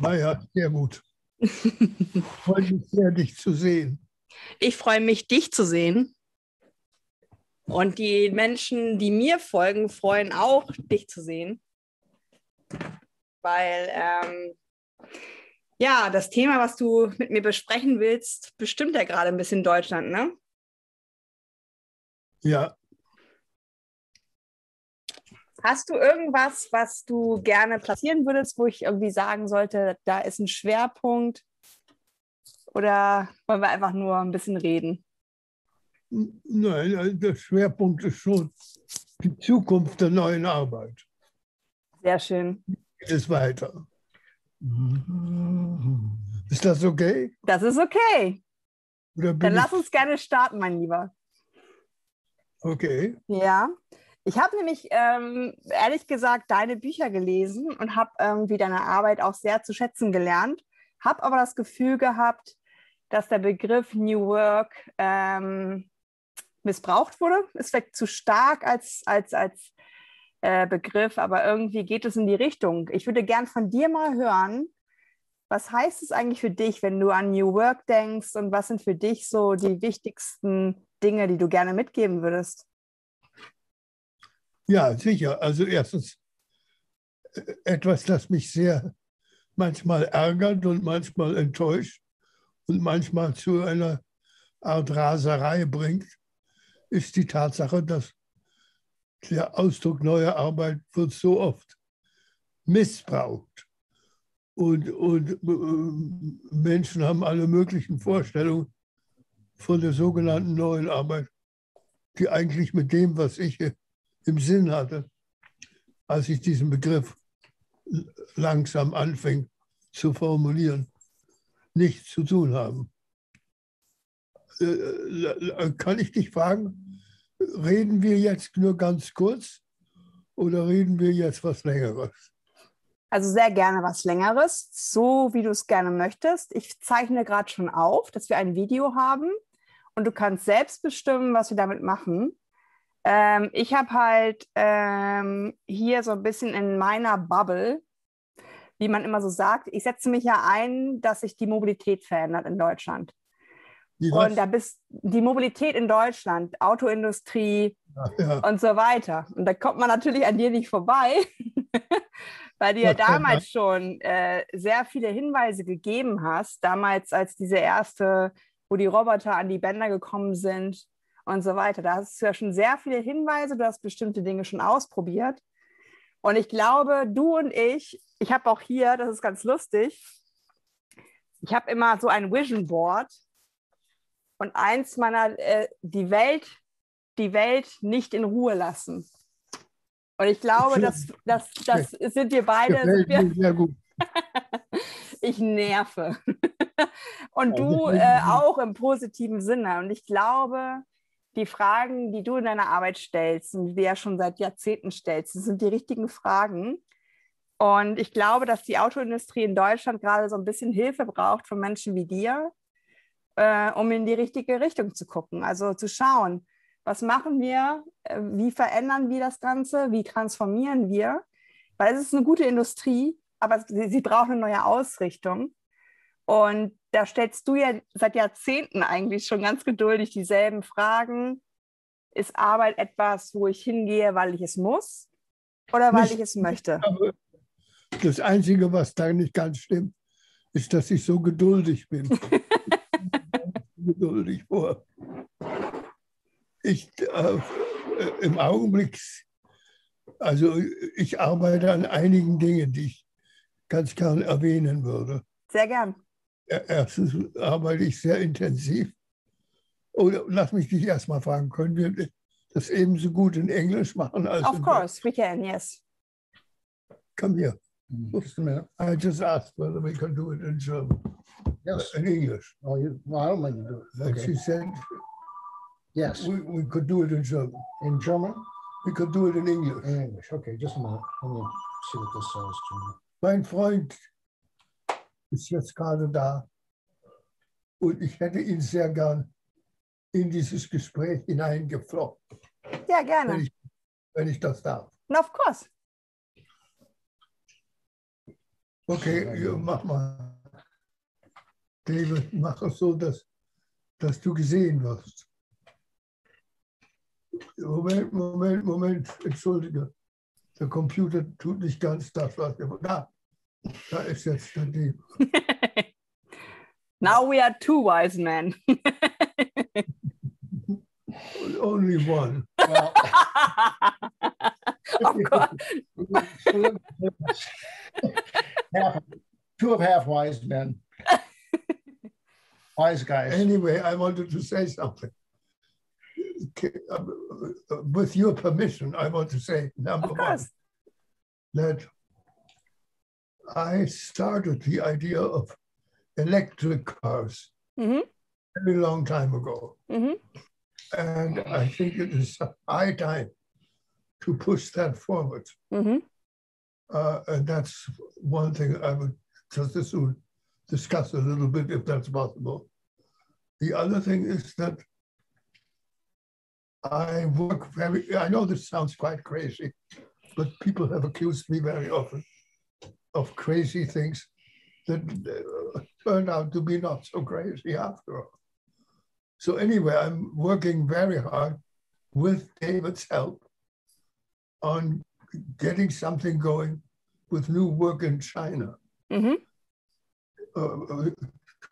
Naja, sehr gut. Ich freue mich sehr, dich zu sehen. Ich freue mich, dich zu sehen. Und die Menschen, die mir folgen, freuen auch, dich zu sehen. Weil, ja, das Thema, was du mit mir besprechen willst, bestimmt ja gerade ein bisschen Deutschland, ne? Ja. Hast du irgendwas, was du gerne platzieren würdest, wo ich irgendwie sagen sollte, da ist ein Schwerpunkt? Oder wollen wir einfach nur ein bisschen reden? Nein, der Schwerpunkt ist schon die Zukunft der neuen Arbeit. Sehr schön. Geht es weiter? Ist das okay? Das ist okay. Oder Dann lass uns gerne starten, mein Lieber. Okay. Ja, ich habe nämlich ehrlich gesagt deine Bücher gelesen und habe irgendwie deine Arbeit auch sehr zu schätzen gelernt, habe aber das Gefühl gehabt, dass der Begriff New Work missbraucht wurde. Ist vielleicht zu stark als Begriff, aber irgendwie geht es in die Richtung. Ich würde gern von dir mal hören, was heißt es eigentlich für dich, wenn du an New Work denkst und was sind für dich so die wichtigsten Dinge, die du gerne mitgeben würdest? Ja, sicher. Also erstens etwas, das mich sehr manchmal ärgert und manchmal enttäuscht und manchmal zu einer Art Raserei bringt, ist die Tatsache, dass der Ausdruck neue Arbeit wird so oft missbraucht. Und Menschen haben alle möglichen Vorstellungen von der sogenannten neuen Arbeit, die eigentlich mit dem, was ich im Sinn hatte, als ich diesen Begriff langsam anfing zu formulieren, nichts zu tun haben. Kann ich dich fragen, reden wir jetzt nur ganz kurz oder reden wir jetzt was Längeres? Also sehr gerne was Längeres, so wie du es gerne möchtest. Ich zeichne gerade schon auf, dass wir ein Video haben und du kannst selbst bestimmen, was wir damit machen. Ich habe halt hier so ein bisschen in meiner Bubble, wie man immer so sagt, ich setze mich ja ein, dass sich die Mobilität verändert in Deutschland. Und da bist die Mobilität in Deutschland, Autoindustrie und so weiter. Und da kommt man natürlich an dir nicht vorbei, weil du ja damals schon sehr viele Hinweise gegeben hast, damals als diese erste, wo die Roboter an die Bänder gekommen sind und so weiter. Da hast du ja schon sehr viele Hinweise, du hast bestimmte Dinge schon ausprobiert. Und ich glaube, du und ich habe auch hier, das ist ganz lustig, ich habe immer so ein Vision Board und eins meiner, die Welt nicht in Ruhe lassen. Und ich glaube, das sind wir beide. Sehr gut. Ich nerve. Und du auch im positiven Sinne. Und ich glaube, die Fragen, die du in deiner Arbeit stellst und die du ja schon seit Jahrzehnten stellst, das sind die richtigen Fragen. Und ich glaube, dass die Autoindustrie in Deutschland gerade so ein bisschen Hilfe braucht von Menschen wie dir, um in die richtige Richtung zu gucken. Also zu schauen, was machen wir, wie verändern wir das Ganze, wie transformieren wir. Weil es ist eine gute Industrie, aber sie braucht eine neue Ausrichtung. Und da stellst du ja seit Jahrzehnten eigentlich schon ganz geduldig dieselben Fragen. Ist Arbeit etwas, wo ich hingehe, weil ich es muss oder weil ich es möchte? Das Einzige, was da nicht ganz stimmt, ist, dass ich so geduldig bin. Geduldig vor. Im Augenblick, also ich arbeite an einigen Dingen, die ich ganz gern erwähnen würde. Sehr gern. Erstens arbeite ich sehr intensiv. Oder lass mich dich erstmal fragen, können wir das ebenso gut in Englisch machen als Of course, we can, yes. Come here. Just a minute. I just asked whether we could do it in German. Yes. In English. No, I don't mind you do it. And she said, Yes. we could do it in German. In German? We could do it in English. In English. Okay, just a minute. Let me see what this says to me. Mein Freund ist jetzt gerade da und ich hätte ihn sehr gern in dieses Gespräch hineingeflochten. Ja, gerne. Wenn ich das darf. And of course. Okay, mach mal. David, mach es so, dass du gesehen wirst. Moment, entschuldige. Der Computer tut nicht ganz das, was wir... Da ist jetzt der Dieb. Now we are two wise men. Only one. Well, Of course. Two of half wise men. Wise guys. Anyway, I wanted to say something. With your permission, I want to say, number one, that I started the idea of electric cars a very long time ago. And I think it is high time to push that forward. And that's one thing I would just as soon discuss a little bit, if that's possible. The other thing is that I know this sounds quite crazy, but people have accused me very often of crazy things that turned out to be not so crazy after all. So anyway, I'm working very hard with David's help on getting something going with new work in China. To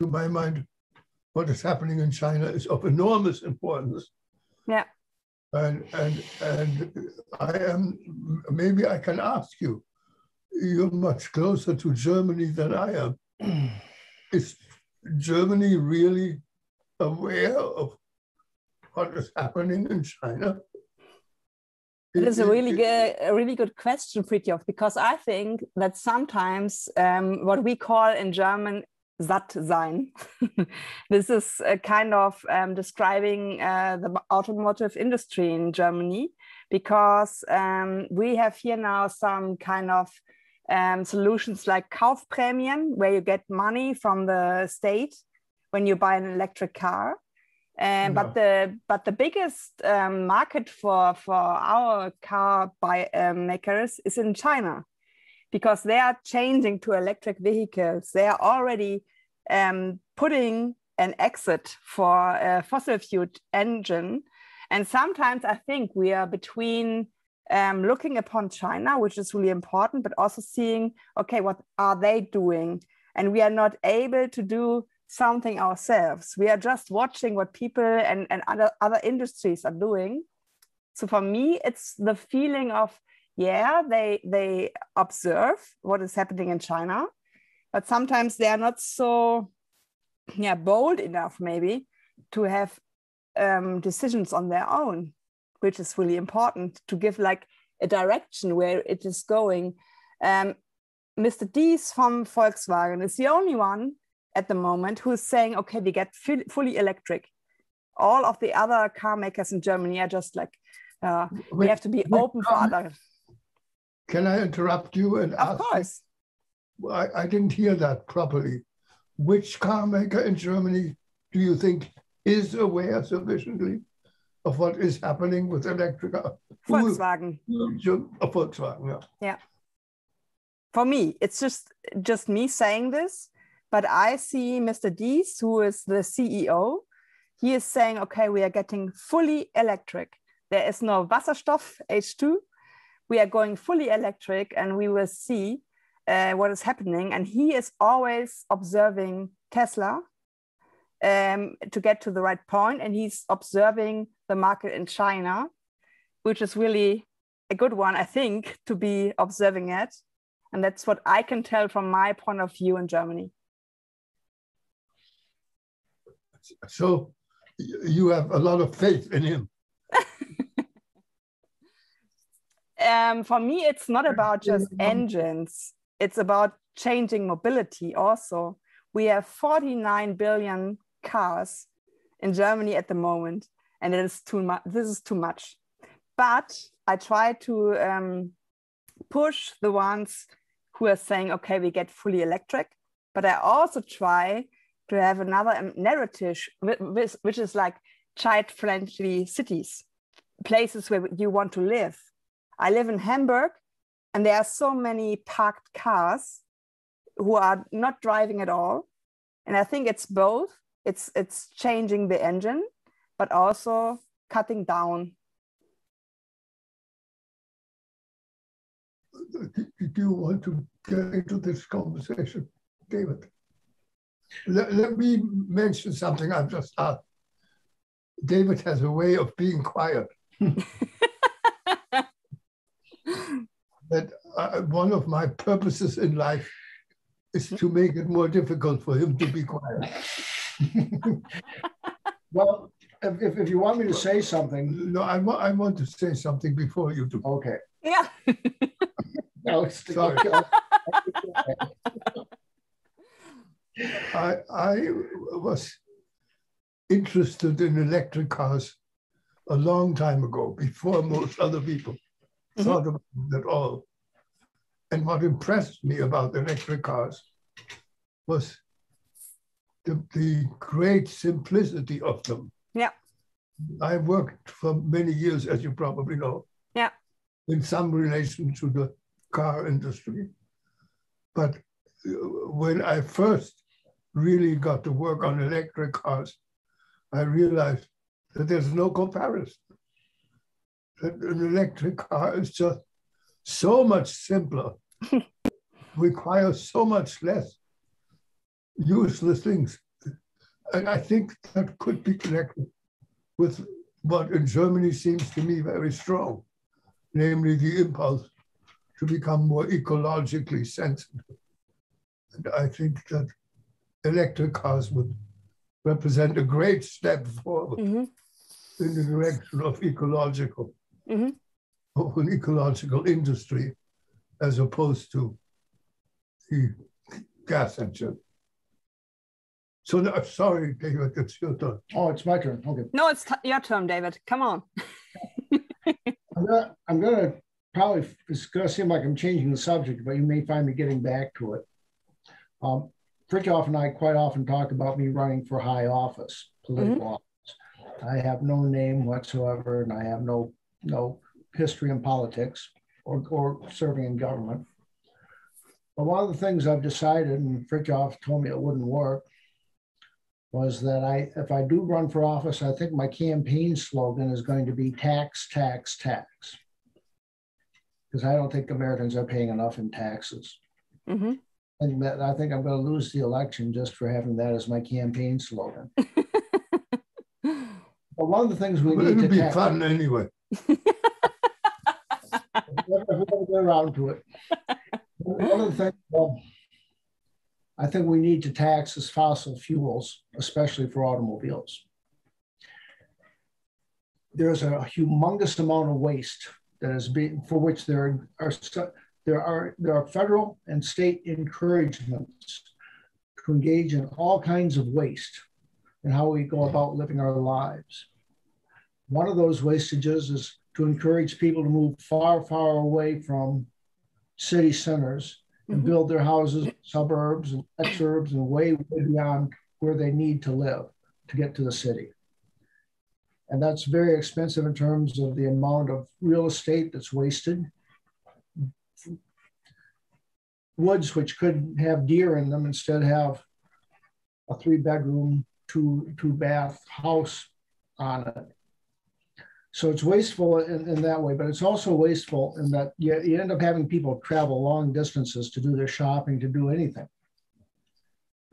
my mind, what is happening in China is of enormous importance. Yeah. And I am, maybe I can ask you, you're much closer to Germany than I am. Is Germany really aware of what is happening in China? It is a really good question, Frithjof, because I think that sometimes what we call in German satt sein. This is a kind of describing the automotive industry in Germany, because we have here now some kind of solutions like Kaufprämien, where you get money from the state when you buy an electric car. But the biggest market for our car makers is in China, because they are changing to electric vehicles. They are already putting an exit for a fossil fuel engine. And sometimes I think we are between looking upon China, which is really important, but also seeing, okay, what are they doing? And we are not able to do something ourselves. We are just watching what people and other industries are doing. So for me, it's the feeling of, yeah, they observe what is happening in China, but sometimes they are not so bold enough maybe to have decisions on their own, which is really important to give like a direction where it is going. Mr. Diehl from Volkswagen is the only one at the moment who is saying, okay, we get fully electric. All of the other car makers in Germany are just like, we have to be open for other. Can I interrupt you and ask? Of course. You, I didn't hear that properly. Which car maker in Germany do you think is aware sufficiently of what is happening with electric cars? Volkswagen. Volkswagen, yeah. Yeah. For me, it's just me saying this, but I see Mr. Diehl, who is the CEO, he is saying, okay, we are getting fully electric. There is no Wasserstoff, H2. We are going fully electric and we will see what is happening. And he is always observing Tesla to get to the right point. And he's observing the market in China, which is really a good one, I think, to be observing it. And that's what I can tell from my point of view in Germany. So you have a lot of faith in him. For me, it's not about just engines. It's about changing mobility also. We have 49 billion cars in Germany at the moment, and it is too much. This is too much. But I try to push the ones who are saying, okay, we get fully electric. But I also try to have another narrative, which is like child-friendly cities, places where you want to live. I live in Hamburg, and there are so many parked cars who are not driving at all. And I think it's both. It's changing the engine, but also cutting down. Do you want to get into this conversation, David? Let me mention something I've just thought. David has a way of being quiet. That one of my purposes in life is to make it more difficult for him to be quiet. Well, if you want me to say something. No, I want to say something before you do. Okay. Yeah. No, sorry. I was interested in electric cars a long time ago, before most other people thought about it at all. And what impressed me about electric cars was the great simplicity of them. Yeah. I worked for many years, as you probably know, yeah, in some relation to the car industry. But when I first really got to work on electric cars, I realized that there's no comparison. That an electric car is just so much simpler, requires so much less useless things. And I think that could be connected with what in Germany seems to me very strong, namely the impulse to become more ecologically sensitive. And I think that electric cars would represent a great step forward in the direction of of an ecological industry, as opposed to the gas engine. So, no, sorry, David, it's your turn. Oh, it's my turn. Okay. No, it's your turn, David. Come on. I'm gonna probably, it's gonna seem like I'm changing the subject, but you may find me getting back to it. Frithjof and I quite often talk about me running for high office, political office. I have no name whatsoever, and I have no history in politics or serving in government. But one of the things I've decided, and Frithjof told me it wouldn't work, was that if I do run for office, I think my campaign slogan is going to be tax, tax, tax. Because I don't think Americans are paying enough in taxes. And that I think I'm going to lose the election just for having that as my campaign slogan. But one of the things we need to It'll be fun anyway. We'll get around to it. One of the things I think we need to tax is fossil fuels, especially for automobiles. There's a humongous amount of waste that is being, for which there are federal and state encouragements to engage in all kinds of waste and how we go about living our lives. One of those wastages is to encourage people to move far, far away from city centers and build their houses in suburbs and exurbs and way, way beyond where they need to live to get to the city. And that's very expensive in terms of the amount of real estate that's wasted. Woods which could have deer in them instead have a 3-bedroom, 2-bath house on it. So it's wasteful in that way, but it's also wasteful in that you end up having people travel long distances to do their shopping, to do anything.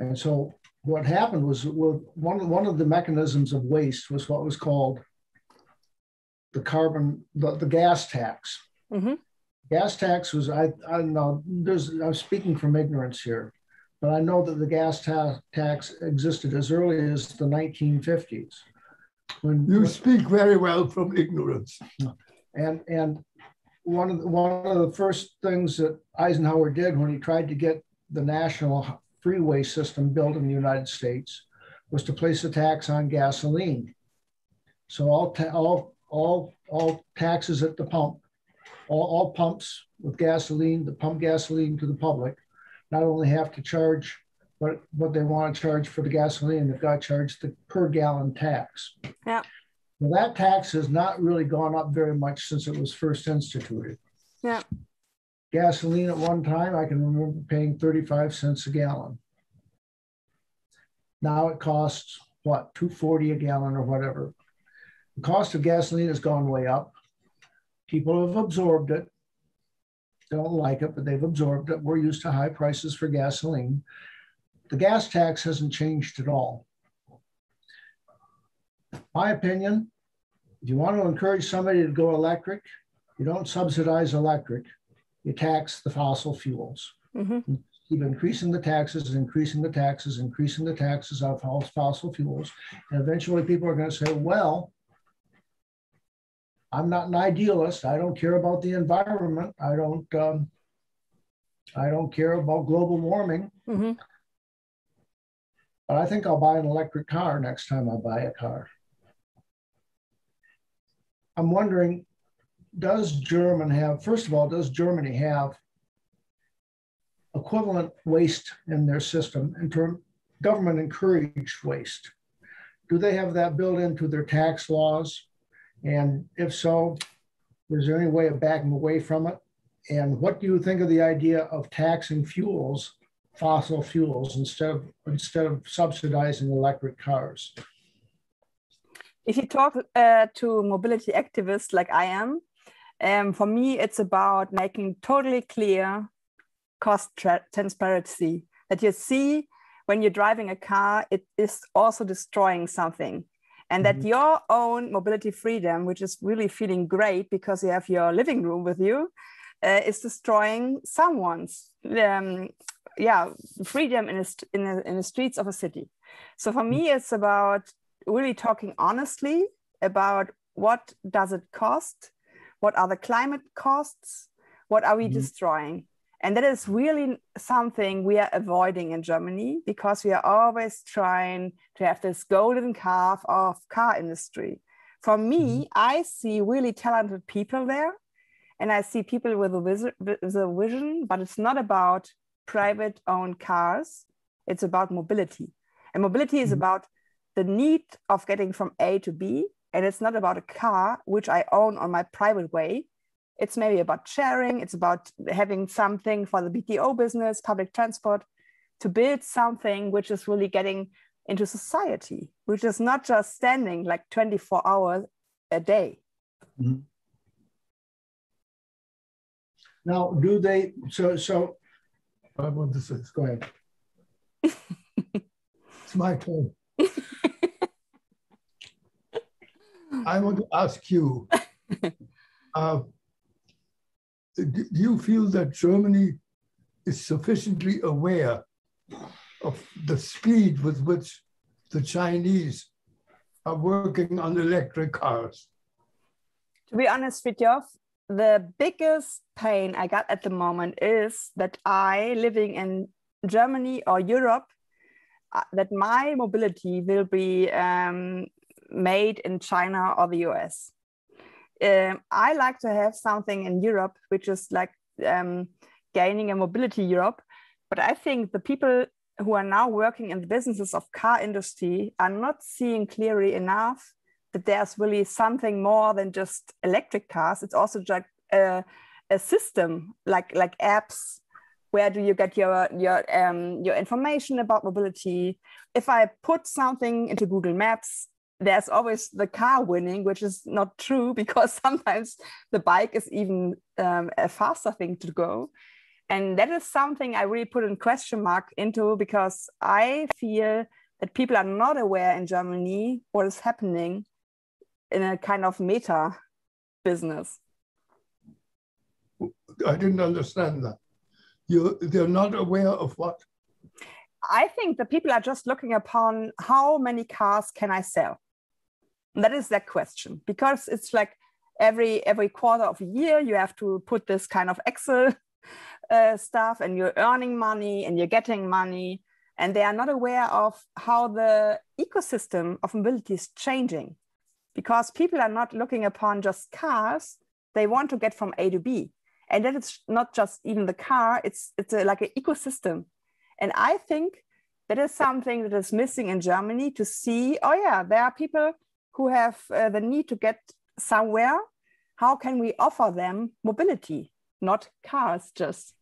And so what happened was one of the mechanisms of waste was what was called the gas tax. Gas tax was, I don't know, I'm speaking from ignorance here, but I know that the gas tax existed as early as the 1950s. You speak very well from ignorance. And one of the first things that Eisenhower did when he tried to get the national freeway system built in the United States was to place a tax on gasoline. So all taxes at the pump, all pumps with gasoline that pump gasoline to the public, not only have to charge what they want to charge for the gasoline, they've got to charge the per gallon tax. Yeah. Well, that tax has not really gone up very much since it was first instituted. Yeah. Gasoline at one time, I can remember paying 35 cents a gallon. Now it costs, what, $2.40 a gallon or whatever. The cost of gasoline has gone way up. People have absorbed it. They don't like it, but they've absorbed it. We're used to high prices for gasoline. The gas tax hasn't changed at all. My opinion, if you want to encourage somebody to go electric, you don't subsidize electric, you tax the fossil fuels. Mm-hmm. You keep increasing the taxes, increasing the taxes, increasing the taxes of fossil fuels. And eventually people are going to say, well, I'm not an idealist. I don't care about the environment. I don't care about global warming. Mm-hmm. But I think I'll buy an electric car next time I buy a car. I'm wondering, does Germany have equivalent waste in their system in terms government encouraged waste? Do they have that built into their tax laws? And if so, is there any way of backing away from it? And what do you think of the idea of taxing fuels, fossil fuels, instead of subsidizing electric cars? If you talk to mobility activists like I am, for me, it's about making totally clear cost transparency, that you see when you're driving a car, it is also destroying something. And that your own mobility freedom, which is really feeling great because you have your living room with you, is destroying someone's freedom in the streets of a city. So for me, it's about really talking honestly about what does it cost, what are the climate costs, what are we destroying. And that is really something we are avoiding in Germany because we are always trying to have this golden calf of car industry. For me, I see really talented people there, and I see people with a vision, but it's not about private owned cars. It's about mobility. And mobility is about the need of getting from A to B. And it's not about a car, which I own on my private way. It's maybe about sharing. It's about having something for the BTO business, public transport, to build something which is really getting into society, which is not just standing like 24 hours a day. Mm-hmm. Now, do they, so I want to say, go ahead. It's my turn. I want to ask you, do you feel that Germany is sufficiently aware of the speed with which the Chinese are working on electric cars? To be honest, Frithjof, the biggest pain I got at the moment is that I, living in Germany or Europe, that my mobility will be made in China or the US. I like to have something in Europe, which is like gaining a mobility Europe. But I think the people who are now working in the businesses of car industry are not seeing clearly enough that there's really something more than just electric cars. It's also just a system like apps. Where do you get your information about mobility? If I put something into Google Maps, there's always the car winning, which is not true because sometimes the bike is even a faster thing to go. And that is something I really put a question mark into because I feel that people are not aware in Germany what is happening in a kind of meta business. I didn't understand that. They're not aware of what? I think the people are just looking upon how many cars can I sell? And that is their question, because it's like every quarter of a year, you have to put this kind of Excel stuff and you're earning money and you're getting money. And they are not aware of how the ecosystem of mobility is changing, because people are not looking upon just cars. They want to get from A to B. And that it's not just even the car, it's like an ecosystem. And I think that is something that is missing in Germany, to see, oh yeah, there are people who have the need to get somewhere. How can we offer them mobility? not cars just.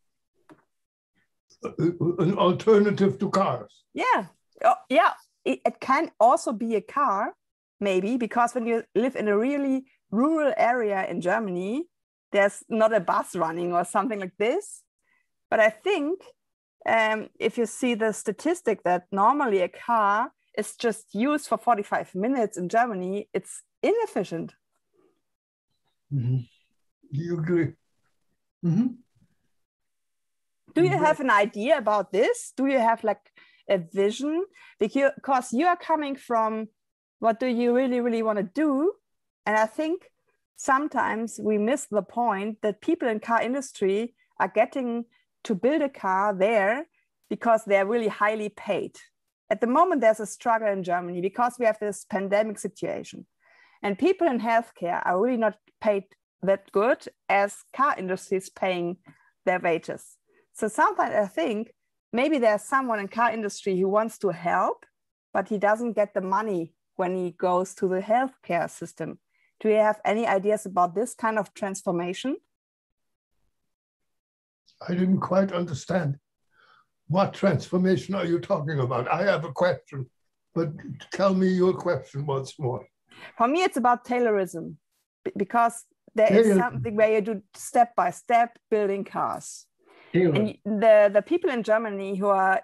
An alternative to cars. Yeah. Oh, yeah. It can also be a car, maybe, because when you live in a really rural area in Germany, there's not a bus running or something like this. But I think if you see the statistic that normally a car is just used for 45 minutes in Germany, it's inefficient. Mm-hmm. You agree? Mm-hmm. Do you have an idea about this? Do you have like a vision? Because you are coming from what do you really, really want to do? And I think sometimes we miss the point that people in car industry are getting to build a car there because they're really highly paid. At the moment, there's a struggle in Germany because we have this pandemic situation. And people in healthcare are really not paid that good as car industry is paying their wages. So sometimes I think maybe there's someone in car industry who wants to help, but he doesn't get the money when he goes to the healthcare system. Do you have any ideas about this kind of transformation? I didn't quite understand. What transformation are you talking about? I have a question, but tell me your question once more. For me, it's about Taylorism, because there is something where you do step by step building cars. And the people in Germany who are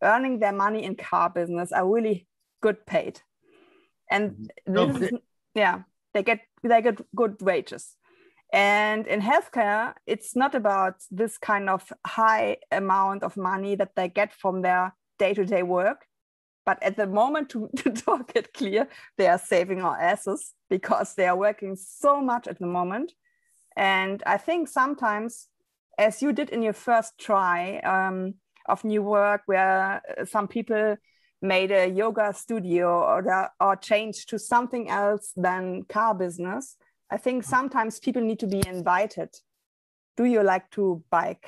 earning their money in car business are really good paid, and they get good wages. And in healthcare, it's not about this kind of high amount of money that they get from their day-to-day work. But at the moment, to talk it clear, they are saving our asses because they are working so much at the moment. And I think sometimes, as you did in your first try of new work, where some people made a yoga studio or changed to something else than car business, I think sometimes people need to be invited. Do you like to buy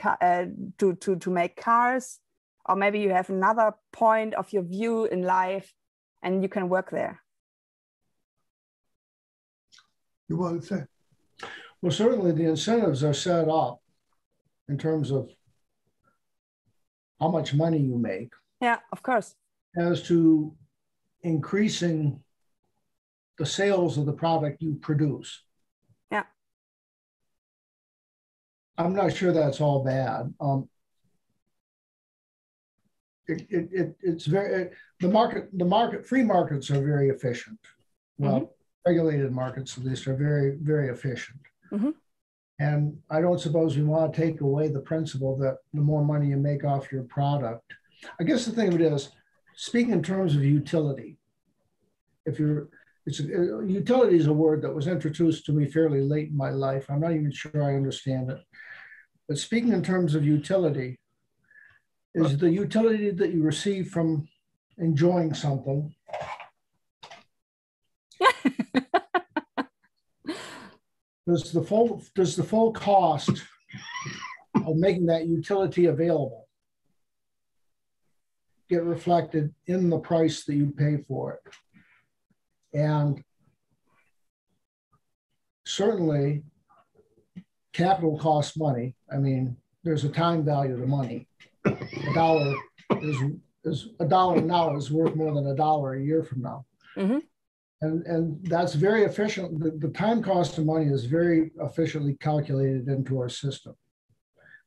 to make cars? Or maybe you have another point of your view in life and you can work there. You want to say? Well, certainly the incentives are set up in terms of how much money you make. Yeah, of course. As to increasing the sales of the product you produce. Yeah. I'm not sure that's all bad. It's very, free markets are very efficient. Well, regulated markets at least are very, very efficient. Mm-hmm. And I don't suppose we want to take away the principle that the more money you make off your product. I guess the thing of it is, speaking in terms of utility, utility is a word that was introduced to me fairly late in my life. I'm not even sure I understand it. But speaking in terms of utility, is the utility that you receive from enjoying something. Does the full cost of making that utility available get reflected in the price that you pay for it? And certainly capital costs money. I mean, there's a time value to money. A dollar now is worth more than $1 a year from now. Mm-hmm. And that's very efficient. The time cost of money is very efficiently calculated into our system,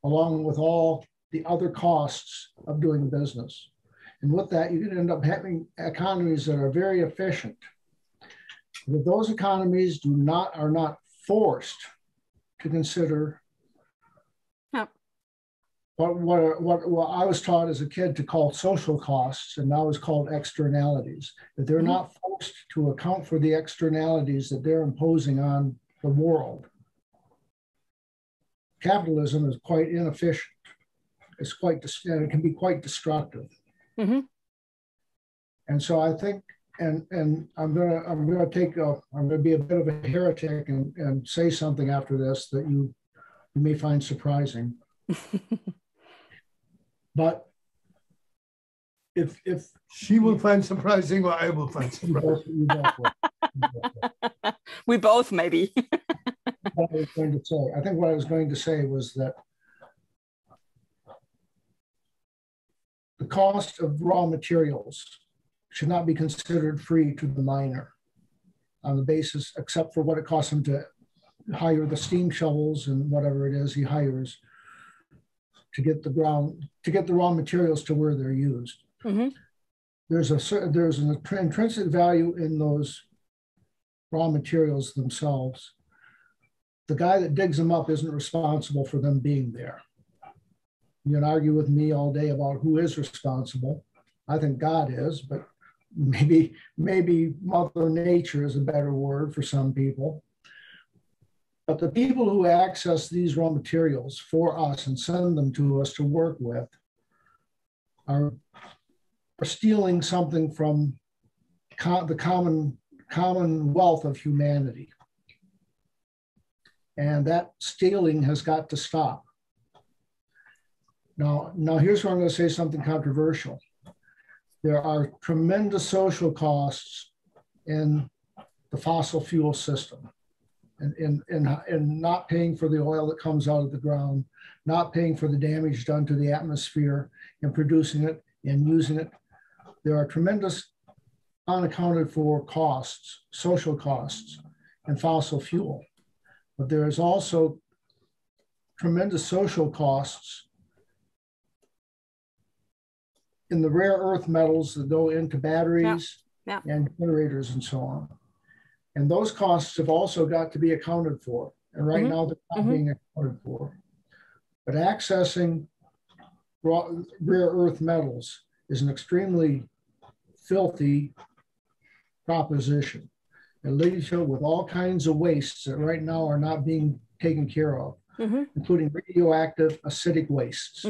along with all the other costs of doing business. And with that, you can end up having economies that are very efficient. But those economies are not forced to consider what I was taught as a kid to call social costs, and now is called externalities. That they're not forced to account for the externalities that they're imposing on the world. Capitalism is quite inefficient. It can be quite destructive. Mm-hmm. And so I think, and I'm gonna be a bit of a heretic and say something after this that you may find surprising. But if she will find surprising, or I will find surprising. We both maybe. what I was going to say. I think what I was going to say was that the cost of raw materials should not be considered free to the miner on the basis, except for what it costs him to hire the steam shovels and whatever it is he hires to get the raw materials to where they're used. Mm-hmm. There's an intrinsic value in those raw materials themselves. The guy that digs them up isn't responsible for them being there. You can argue with me all day about who is responsible. I think God is, but maybe Mother Nature is a better word for some people. But the people who access these raw materials for us and send them to us to work with are stealing something from the common wealth of humanity. And that stealing has got to stop. Now here's where I'm going to say something controversial. There are tremendous social costs in the fossil fuel system, and not paying for the oil that comes out of the ground, not paying for the damage done to the atmosphere and producing it and using it. There are tremendous unaccounted for costs, social costs, in fossil fuel. But there is also tremendous social costs in the rare earth metals that go into batteries and generators and so on. And those costs have also got to be accounted for. And right now they're not being accounted for. But accessing rare earth metals is an extremely filthy proposition. It leaves you with all kinds of wastes that right now are not being taken care of, including radioactive acidic wastes.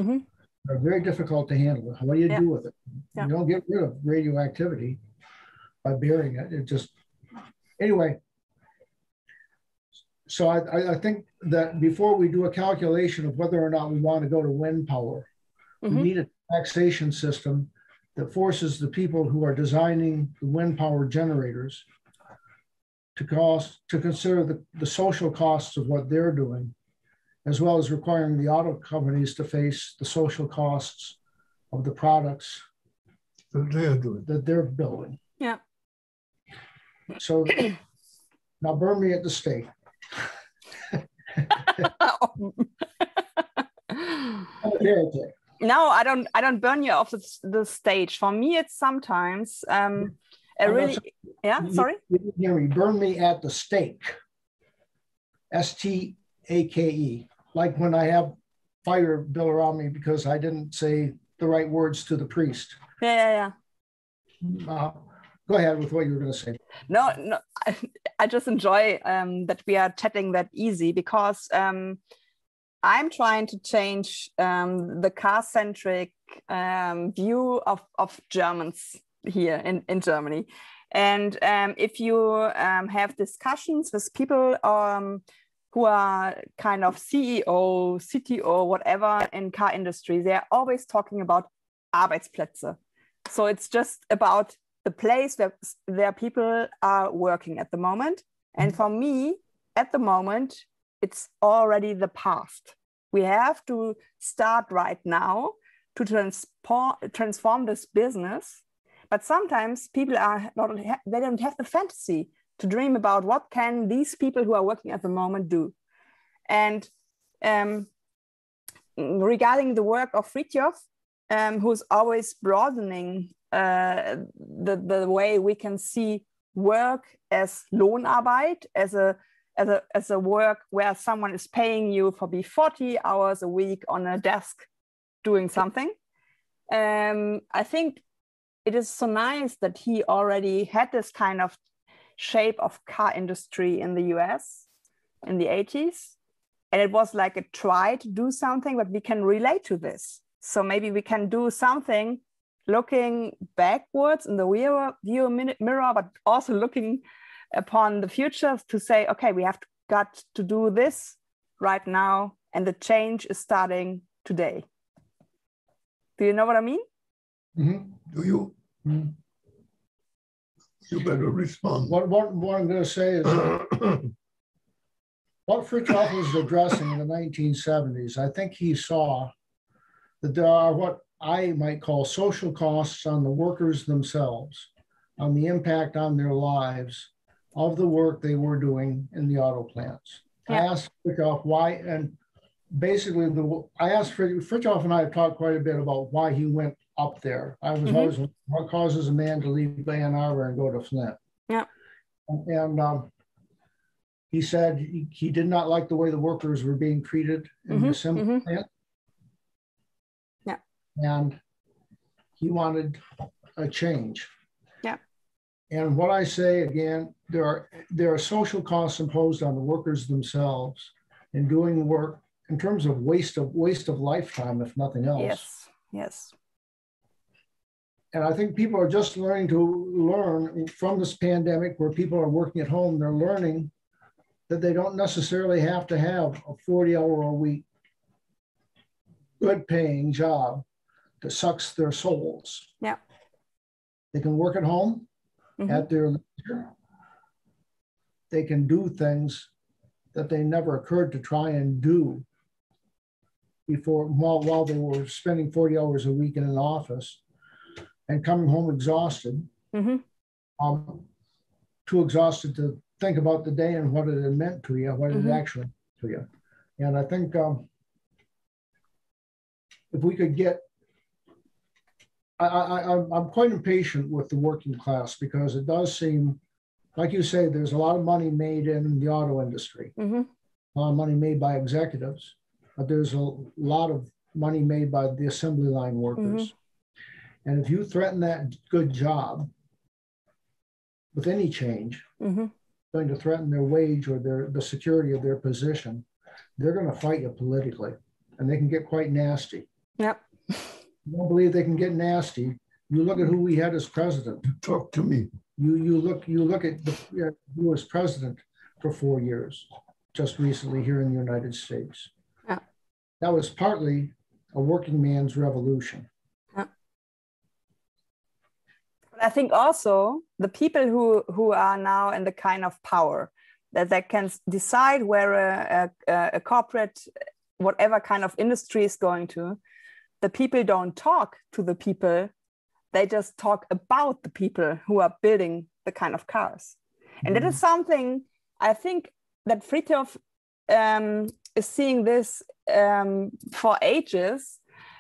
They're very difficult to handle. What do you do with it? You don't get rid of radioactivity by burying it. It just, anyway. So I think that before we do a calculation of whether or not we want to go to wind power, we need a taxation system that forces the people who are designing the wind power generators to consider the social costs of what they're doing, as well as requiring the auto companies to face the social costs of the products that they're building. Yeah. So now burn me at the stake. No, I don't burn you off the stage. For me, it's sometimes sorry? You didn't hear me. Burn me at the stake. STAKE. Like when I have fire bill around me because I didn't say the right words to the priest. Yeah. Go ahead with what you were going to say. No, I just enjoy that we are chatting that easy, because I'm trying to change the car-centric view of Germans here in Germany. And if you have discussions with people who are kind of CEO, CTO, whatever in car industry, they're always talking about Arbeitsplätze. So it's just about the place where people are working at the moment. And for me, at the moment, it's already the past. We have to start right now to transform this business. But sometimes people they don't have the fantasy to dream about what can these people who are working at the moment do. And regarding the work of Frithjof, who's always broadening the way we can see work as Lohnarbeit, as a work where someone is paying you for 40 hours a week on a desk doing something. I think it is so nice that he already had this kind of shape of car industry in the US in the 80s. And it was like a try to do something, but we can relate to this. So maybe we can do something looking backwards in the rear view mirror, but also looking upon the future to say, okay, we have got to do this right now, and the change is starting today. Do you know what I mean? Do you? You better respond. What I'm going to say is what Frithjof was addressing in the 1970s, I think he saw that there are what I might call social costs on the workers themselves, on the impact on their lives of the work they were doing in the auto plants. Yeah. I asked Frithjof why, and basically I asked Frithjof, and I have talked quite a bit about why he went up there. I was always, what causes a man to leave Ann Arbor and go to Flint? Yeah. And he said he did not like the way the workers were being treated in the assembly plant. Yeah. And he wanted a change. Yeah. And what I say again, there are social costs imposed on the workers themselves in doing work in terms of waste of lifetime, if nothing else. Yes. Yes. And I think people are just learning from this pandemic where people are working at home. They're learning that they don't necessarily have to have a 40-hour-a-week, good-paying job that sucks their souls. Yeah. They can work at home at their leisure. They can do things that they never occurred to try and do before, while they were spending 40 hours a week in an office and coming home exhausted, too exhausted to think about the day and what it had meant to you, what it actually meant to you. And I think if we could get, I'm quite impatient with the working class because it does seem, like you say, there's a lot of money made in the auto industry, a lot of money made by executives, but there's a lot of money made by the assembly line workers. And if you threaten that good job with any change, going to threaten their wage or the security of their position, they're going to fight you politically, and they can get quite nasty. Yep. You don't believe they can get nasty? You look at who we had as president. Talk to me. You look at who was president for 4 years, just recently here in the United States. Yeah. That was partly a working man's revolution. I think also the people who are now in the kind of power that they can decide where a corporate, whatever kind of industry is going to, the people don't talk to the people, they just talk about the people who are building the kind of cars. And that is something I think that Frithjof is seeing this for ages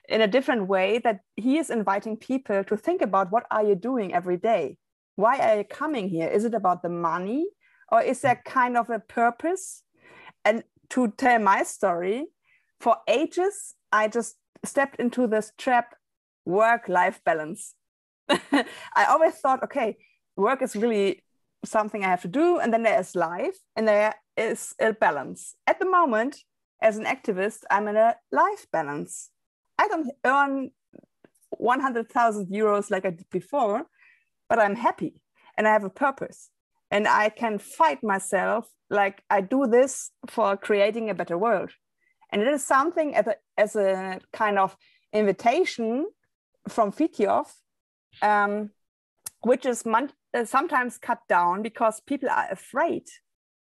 in a different way, that he is inviting people to think about what are you doing every day? Why are you coming here? Is it about the money, or is there kind of a purpose? And to tell my story, for ages, I just stepped into this trap, work-life balance. I always thought, okay, work is really something I have to do, and then there is life, and there is a balance. At the moment, as an activist, I'm in a life balance. I don't earn 100,000 euros like I did before, but I'm happy and I have a purpose. And I can fight myself like I do this for creating a better world. And it is something as a kind of invitation from Frithjof, which is sometimes cut down because people are afraid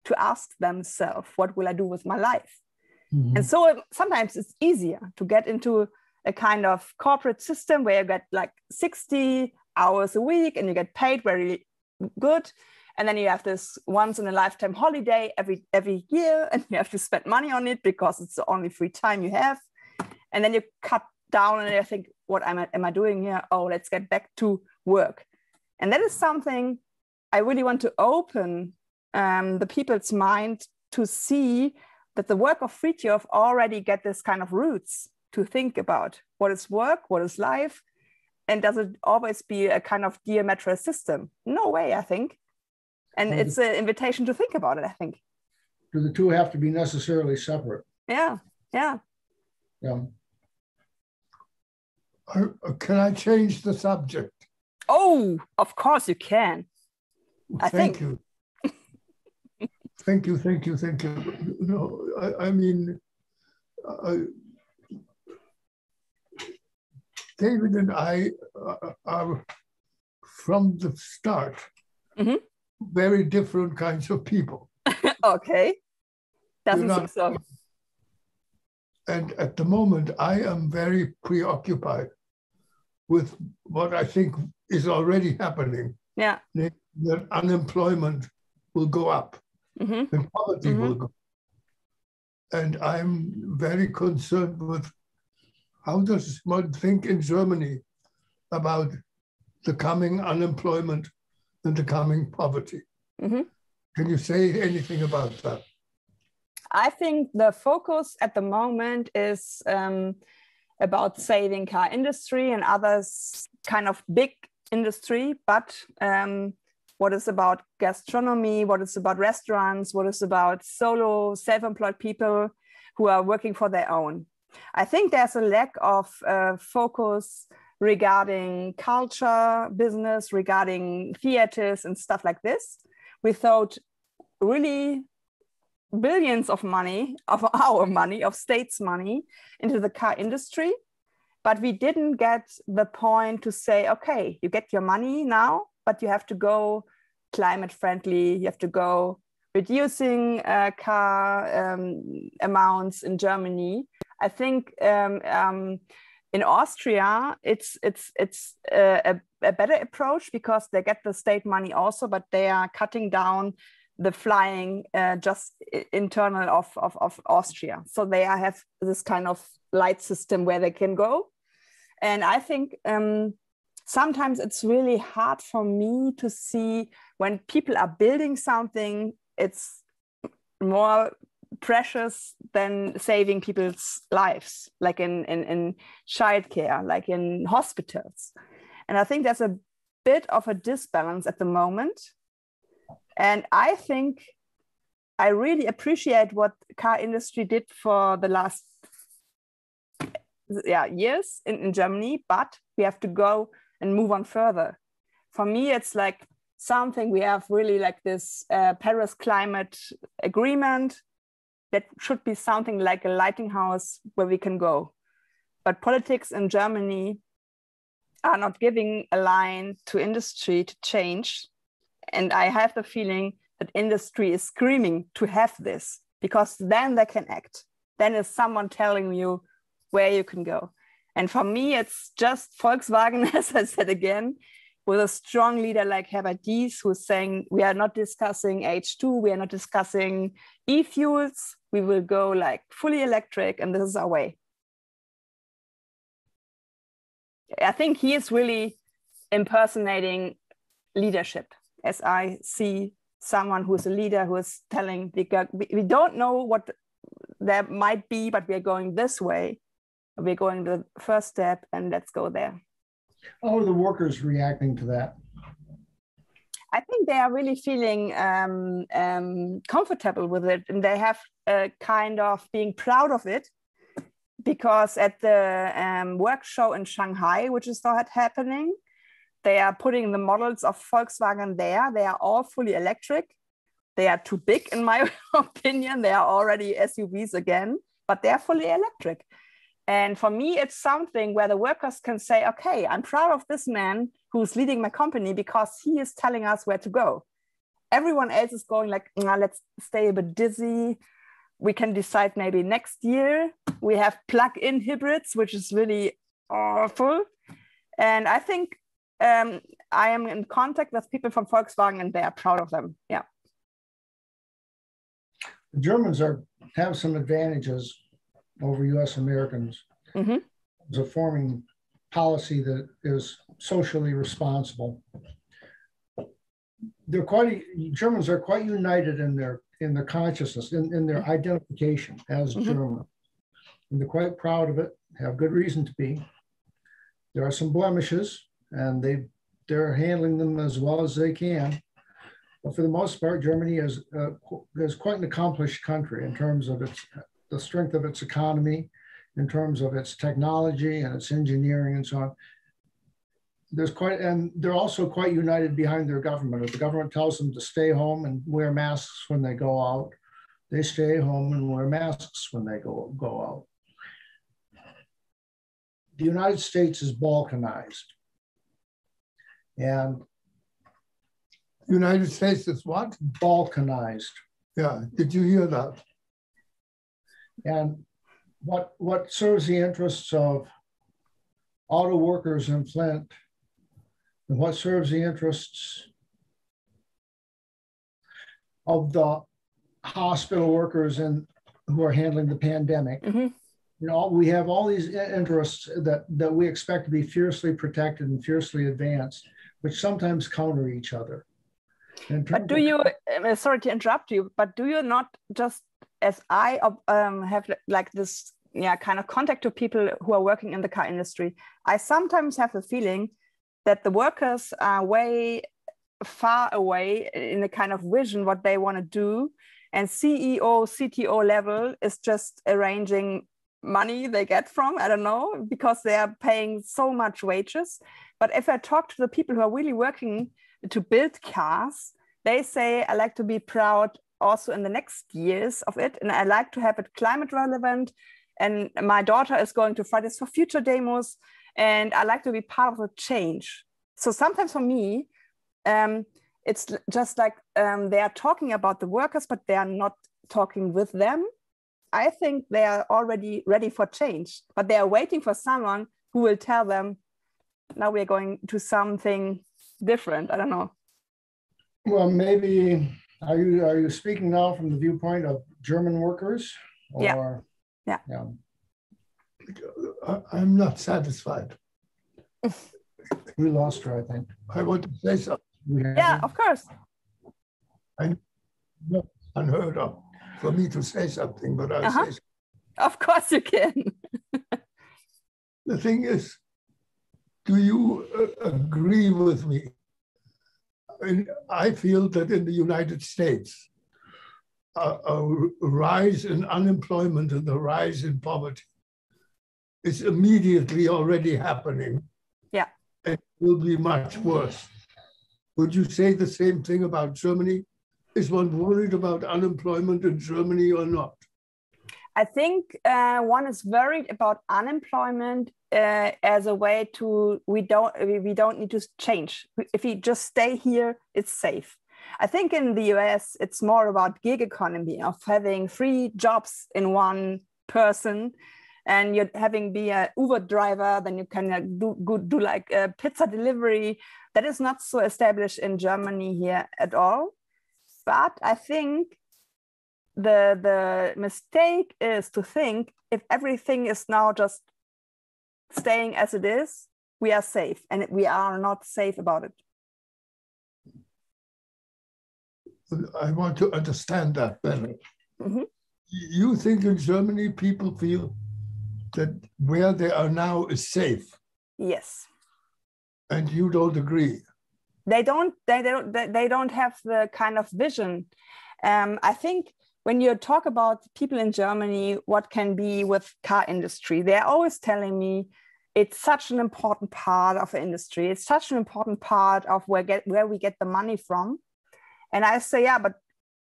to ask themselves, what will I do with my life? And so sometimes it's easier to get into a kind of corporate system where you get like 60 hours a week and you get paid very good. And then you have this once in a lifetime holiday every year, and you have to spend money on it because it's the only free time you have. And then you cut down and you think, what am I doing here? Oh, let's get back to work. And that is something I really want to open the people's mind to see, that the work of Frithjof already get this kind of roots to think about what is work, what is life, and does it always be a kind of diametral system? No way, I think. And it's an invitation to think about it, I think. Do the two have to be necessarily separate? Yeah. Can I change the subject? Oh, of course you can. Thank you. Thank you. No, I mean, David and I are from the start very different kinds of people. Okay. Doesn't seem so. And at the moment, I am very preoccupied with what I think is already happening. Yeah. That unemployment will go up and poverty will go up. And I'm very concerned with how does one think in Germany about the coming unemployment and the coming poverty. Can you say anything about that? I think the focus at the moment is about saving car industry and others kind of big industry, but what is about gastronomy, what is about restaurants, what is about solo self-employed people who are working for their own. I think there's a lack of focus regarding culture, business, regarding theaters and stuff like this, without really billions of money, of our money, of states' money into the car industry. But we didn't get the point to say, okay, you get your money now, but you have to go climate friendly, you have to go reducing car amounts in Germany. I think in Austria, it's a better approach because they get the state money also, but they are cutting down the flying just internal of Austria. So they have this kind of light system where they can go. And I think sometimes it's really hard for me to see when people are building something, it's more precious than saving people's lives, like in childcare, like in hospitals. And I think there's a bit of a disbalance at the moment. And I think I really appreciate what car industry did for the last years in Germany, but we have to go and move on further. For me, it's like something we have really like this Paris climate agreement that should be something like a lighthouse where we can go. But politics in Germany are not giving a line to industry to change. And I have the feeling that industry is screaming to have this, because then they can act. Then is someone telling you where you can go. And for me, it's just Volkswagen, as I said again, with a strong leader like Herbert Diehl, who's saying, we are not discussing H2, we are not discussing e-fuels, we will go like fully electric, and this is our way. I think he is really impersonating leadership, as I see someone who is a leader who is telling, we don't know what there might be, but we are going this way. We're going the first step, and let's go there. How are the workers reacting to that? I think they are really feeling comfortable with it, and they have a kind of being proud of it, because at the work show in Shanghai, which is not happening, they are putting the models of Volkswagen there. They are all fully electric. They are too big, in my opinion. They are already SUVs again, but they are fully electric. And for me, it's something where the workers can say, okay, I'm proud of this man who's leading my company because he is telling us where to go. Everyone else is going like, nah, let's stay a bit dizzy. We can decide maybe next year. We have plug-in hybrids, which is really awful. And I think I am in contact with people from Volkswagen, and they are proud of them. Yeah. The Germans have some advantages over U.S. Americans. It's a forming policy that is socially responsible. Germans are quite united in their consciousness, in their identification as German. And they're quite proud of it, have good reason to be. There are some blemishes, and they're handling them as well as they can. But for the most part, Germany is quite an accomplished country in terms of the strength of its economy, in terms of its technology and its engineering and so on. And they're also quite united behind their government. If the government tells them to stay home and wear masks when they go out, they stay home and wear masks when they go out. The United States is balkanized. And United States is what? Balkanized. Yeah, did you hear that? And what serves the interests of auto workers in Flint, and what serves the interests of the hospital workers and who are handling the pandemic. Mm-hmm. You know, we have all these interests that we expect to be fiercely protected and fiercely advanced, which sometimes counter each other. But do you, sorry to interrupt you, but do you not just, as I have like this kind of contact to people who are working in the car industry, I sometimes have the feeling that the workers are way far away in the kind of vision what they want to do, and CEO, CTO level is just arranging money they get from, I don't know, because they are paying so much wages. But if I talk to the people who are really working to build cars, they say, I like to be proud also in the next years of it, and I like to have it climate relevant, and my daughter is going to Fridays for Future demos, and I like to be part of the change. So sometimes for me, it's just like they are talking about the workers, but they are not talking with them. I think they are already ready for change, but they are waiting for someone who will tell them, now we are going to something different. I don't know. Well, maybe, are you speaking now from the viewpoint of German workers? Or, yeah. I'm not satisfied. We lost her, I think. I want to say something. Yeah, of course. I know unheard of for me to say something, but I'll say something. Of course you can. The thing is, do you agree with me? I feel that in the United States, a rise in unemployment and the rise in poverty is immediately already happening. Yeah. It will be much worse. Would you say the same thing about Germany? Is one worried about unemployment in Germany or not? I think one is worried about unemployment as a way to, we don't need to change. If we just stay here, it's safe. I think in the US, it's more about gig economy, of having 3 jobs in one person, and you're having be an Uber driver, then you can do like a pizza delivery. That is not so established in Germany here at all. But I think the mistake is to think if everything is now just staying as it is, we are safe, and we are not safe about it. I want to understand that better. Mm-hmm. You think in Germany people feel that where they are now is safe? Yes. And you don't agree? They don't have the kind of vision. I think when you talk about people in Germany, what can be with car industry, they're always telling me it's such an important part of the industry. It's such an important part of where we get the money from. And I say, yeah, but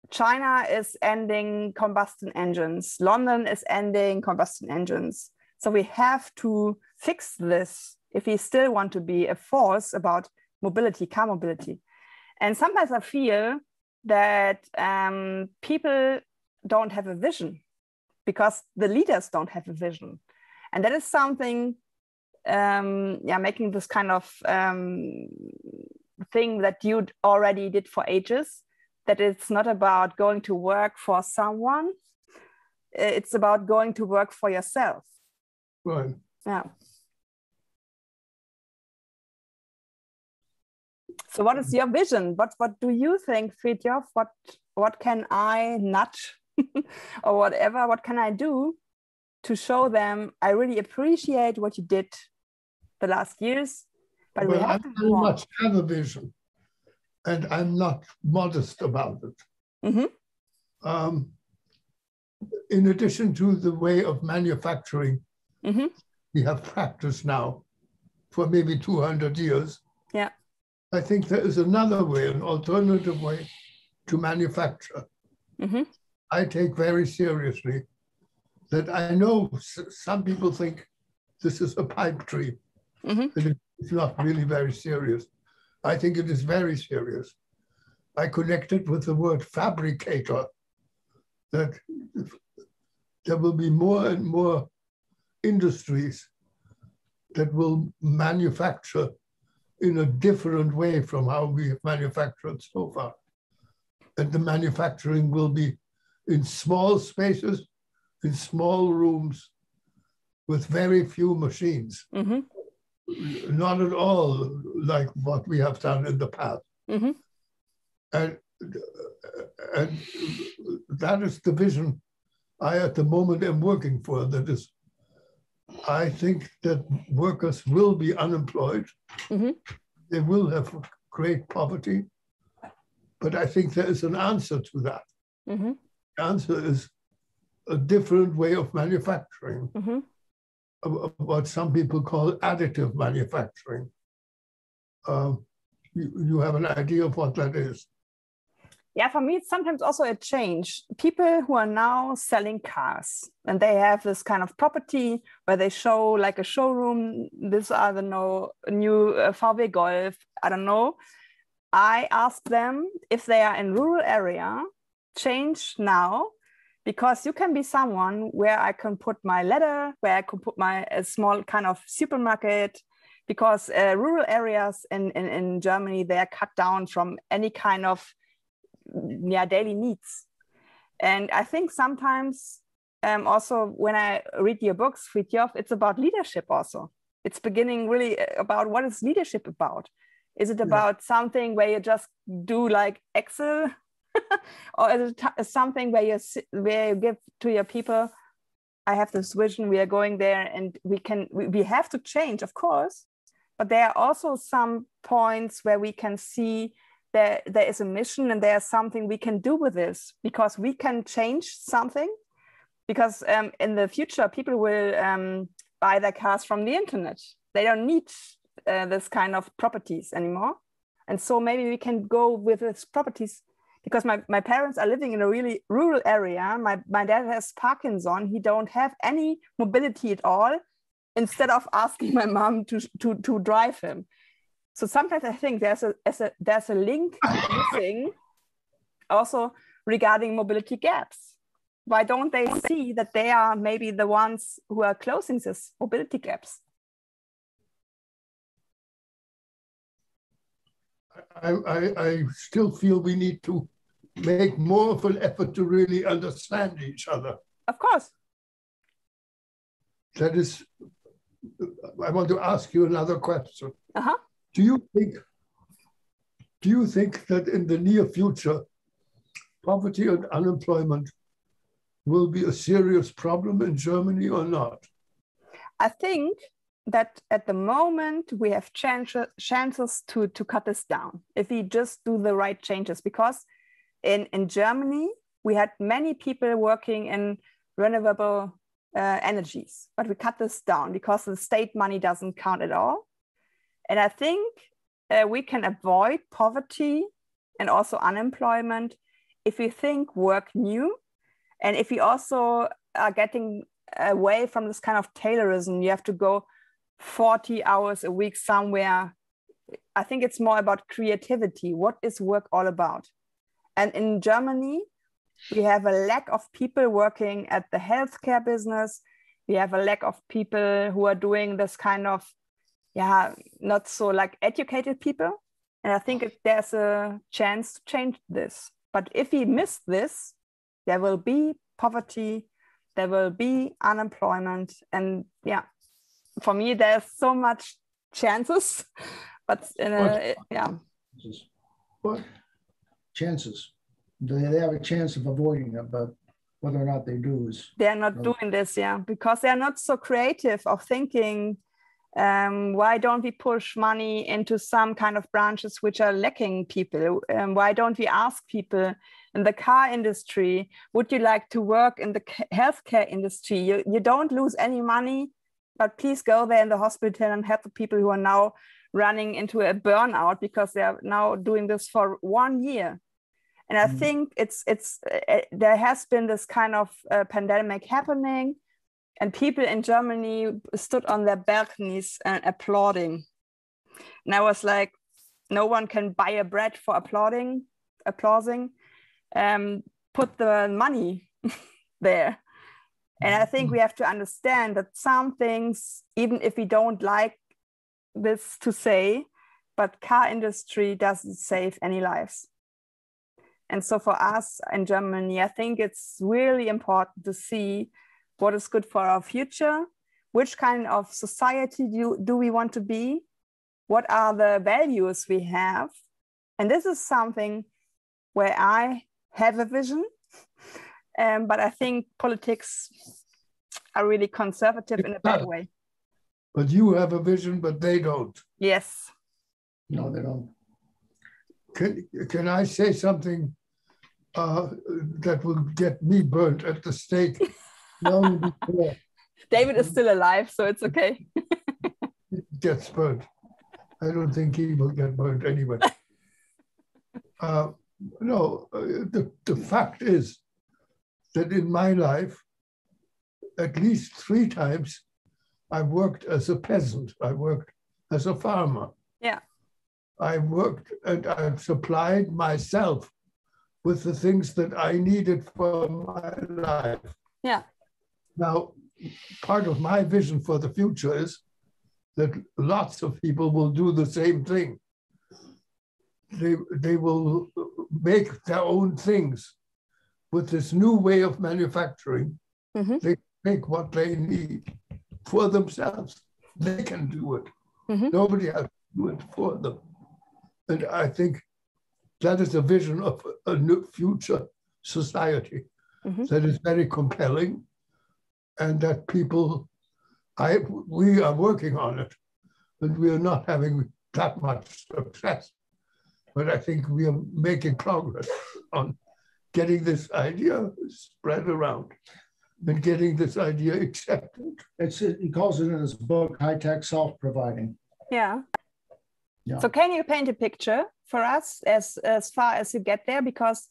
China is ending combustion engines. London is ending combustion engines. So we have to fix this if we still want to be a force about mobility, car mobility. And sometimes I feel that people don't have a vision because the leaders don't have a vision. And that is something, making this kind of thing that you already did for ages, that it's not about going to work for someone, it's about going to work for yourself. Right. Yeah. So what is your vision? What do you think, Frithjof? What can I nudge or whatever? What can I do to show them I really appreciate what you did the last years? But well, we have I very much have a vision, and I'm not modest about it. Mm-hmm. In addition to the way of manufacturing, mm-hmm. we have practiced now for maybe 200 years. Yeah. I think there is another way, an alternative way to manufacture. Mm-hmm. I take very seriously that I know some people think this is a pipe tree. Mm-hmm. And it's not really very serious. I think it is very serious. I connect it with the word fabricator, that there will be more and more industries that will manufacture in a different way from how we have manufactured so far. And the manufacturing will be in small spaces, in small rooms, with very few machines. Mm-hmm. Not at all like what we have done in the past. Mm-hmm. And that is the vision I at the moment am working for. That is, I think that workers will be unemployed. Mm-hmm. They will have great poverty. But I think there is an answer to that. Mm-hmm. The answer is a different way of manufacturing, Mm-hmm. what some people call additive manufacturing. You have an idea of what that is? Yeah, for me, it's sometimes also a change. People who are now selling cars and they have this kind of property where they show like a showroom. These are the new VW Golf. I don't know. I ask them if they are in rural area, change now, because you can be someone where I can put my leather, where I can put my small kind of supermarket, because rural areas in Germany, they are cut down from any kind of daily needs. And I think sometimes also when I read your books, Frithjof, it's about leadership also. It's beginning really about what is leadership about. Is it about something where you just do like Excel? Or is it something where you give to your people, I have this vision, we are going there and we have to change, of course, but there are also some points where we can see there is a mission and there's something we can do with this, because we can change something, because in the future, people will buy their cars from the internet. They don't need this kind of properties anymore. And so maybe we can go with these properties, because my parents are living in a really rural area. My dad has Parkinson. He don't have any mobility at all, instead of asking my mom to drive him. So sometimes I think there's a link missing also regarding mobility gaps. Why don't they see that they are maybe the ones who are closing these mobility gaps? I still feel we need to make more of an effort to really understand each other. Of course. That is, I want to ask you another question. Uh-huh. Do you think that in the near future, poverty and unemployment will be a serious problem in Germany or not? I think that at the moment we have chances to cut this down if we just do the right changes, because in Germany we had many people working in renewable energies, but we cut this down because the state money doesn't count at all. And I think we can avoid poverty and also unemployment if we think work new, and if we also are getting away from this kind of Taylorism. You have to go 40 hours a week somewhere. I think it's more about creativity. What is work all about? And in Germany, we have a lack of people working at the healthcare business. We have a lack of people who are doing this kind of, not so like educated people. And I think there's a chance to change this. But if we miss this, there will be poverty, there will be unemployment. And for me, there's so much chances, but What chances? They have a chance of avoiding it, but whether or not they do is... They're not doing this, because they're not so creative of thinking, why don't we push money into some kind of branches which are lacking people? Why don't we ask people in the car industry, would you like to work in the healthcare industry? You don't lose any money, but please go there in the hospital and help the people who are now running into a burnout because they are now doing this for 1 year. And I think there has been this kind of pandemic happening, and people in Germany stood on their balconies and applauding. And I was like, no one can buy a bread for applauding. Put the money there. And I think we have to understand that some things, even if we don't like this to say, but car industry doesn't save any lives. And so for us in Germany, I think it's really important to see what is good for our future, which kind of society do we want to be, what are the values we have. And this is something where I have a vision, but I think politics are really conservative in a bad way. But you have a vision, but they don't. Yes. No, they don't. Can I say something that will get me burnt at the stake long before David is still alive, so it's okay. he gets burnt? I don't think he will get burnt anyway. No, the fact is that in my life, at least 3 times, I worked as a peasant. I worked as a farmer. Yeah. I worked and I've supplied myself with the things that I needed for my life. Yeah. Now, part of my vision for the future is that lots of people will do the same thing. They will make their own things with this new way of manufacturing. Mm-hmm. They make what they need for themselves. They can do it. Mm-hmm. Nobody has to do it for them. And I think that is a vision of a new future society that is very compelling, and that people, we are working on it, and we are not having that much success. But I think we are making progress on getting this idea spread around and getting this idea accepted. He calls it in his book, high-tech self-providing. Yeah. Yeah. So can you paint a picture for us as far as you get there? Because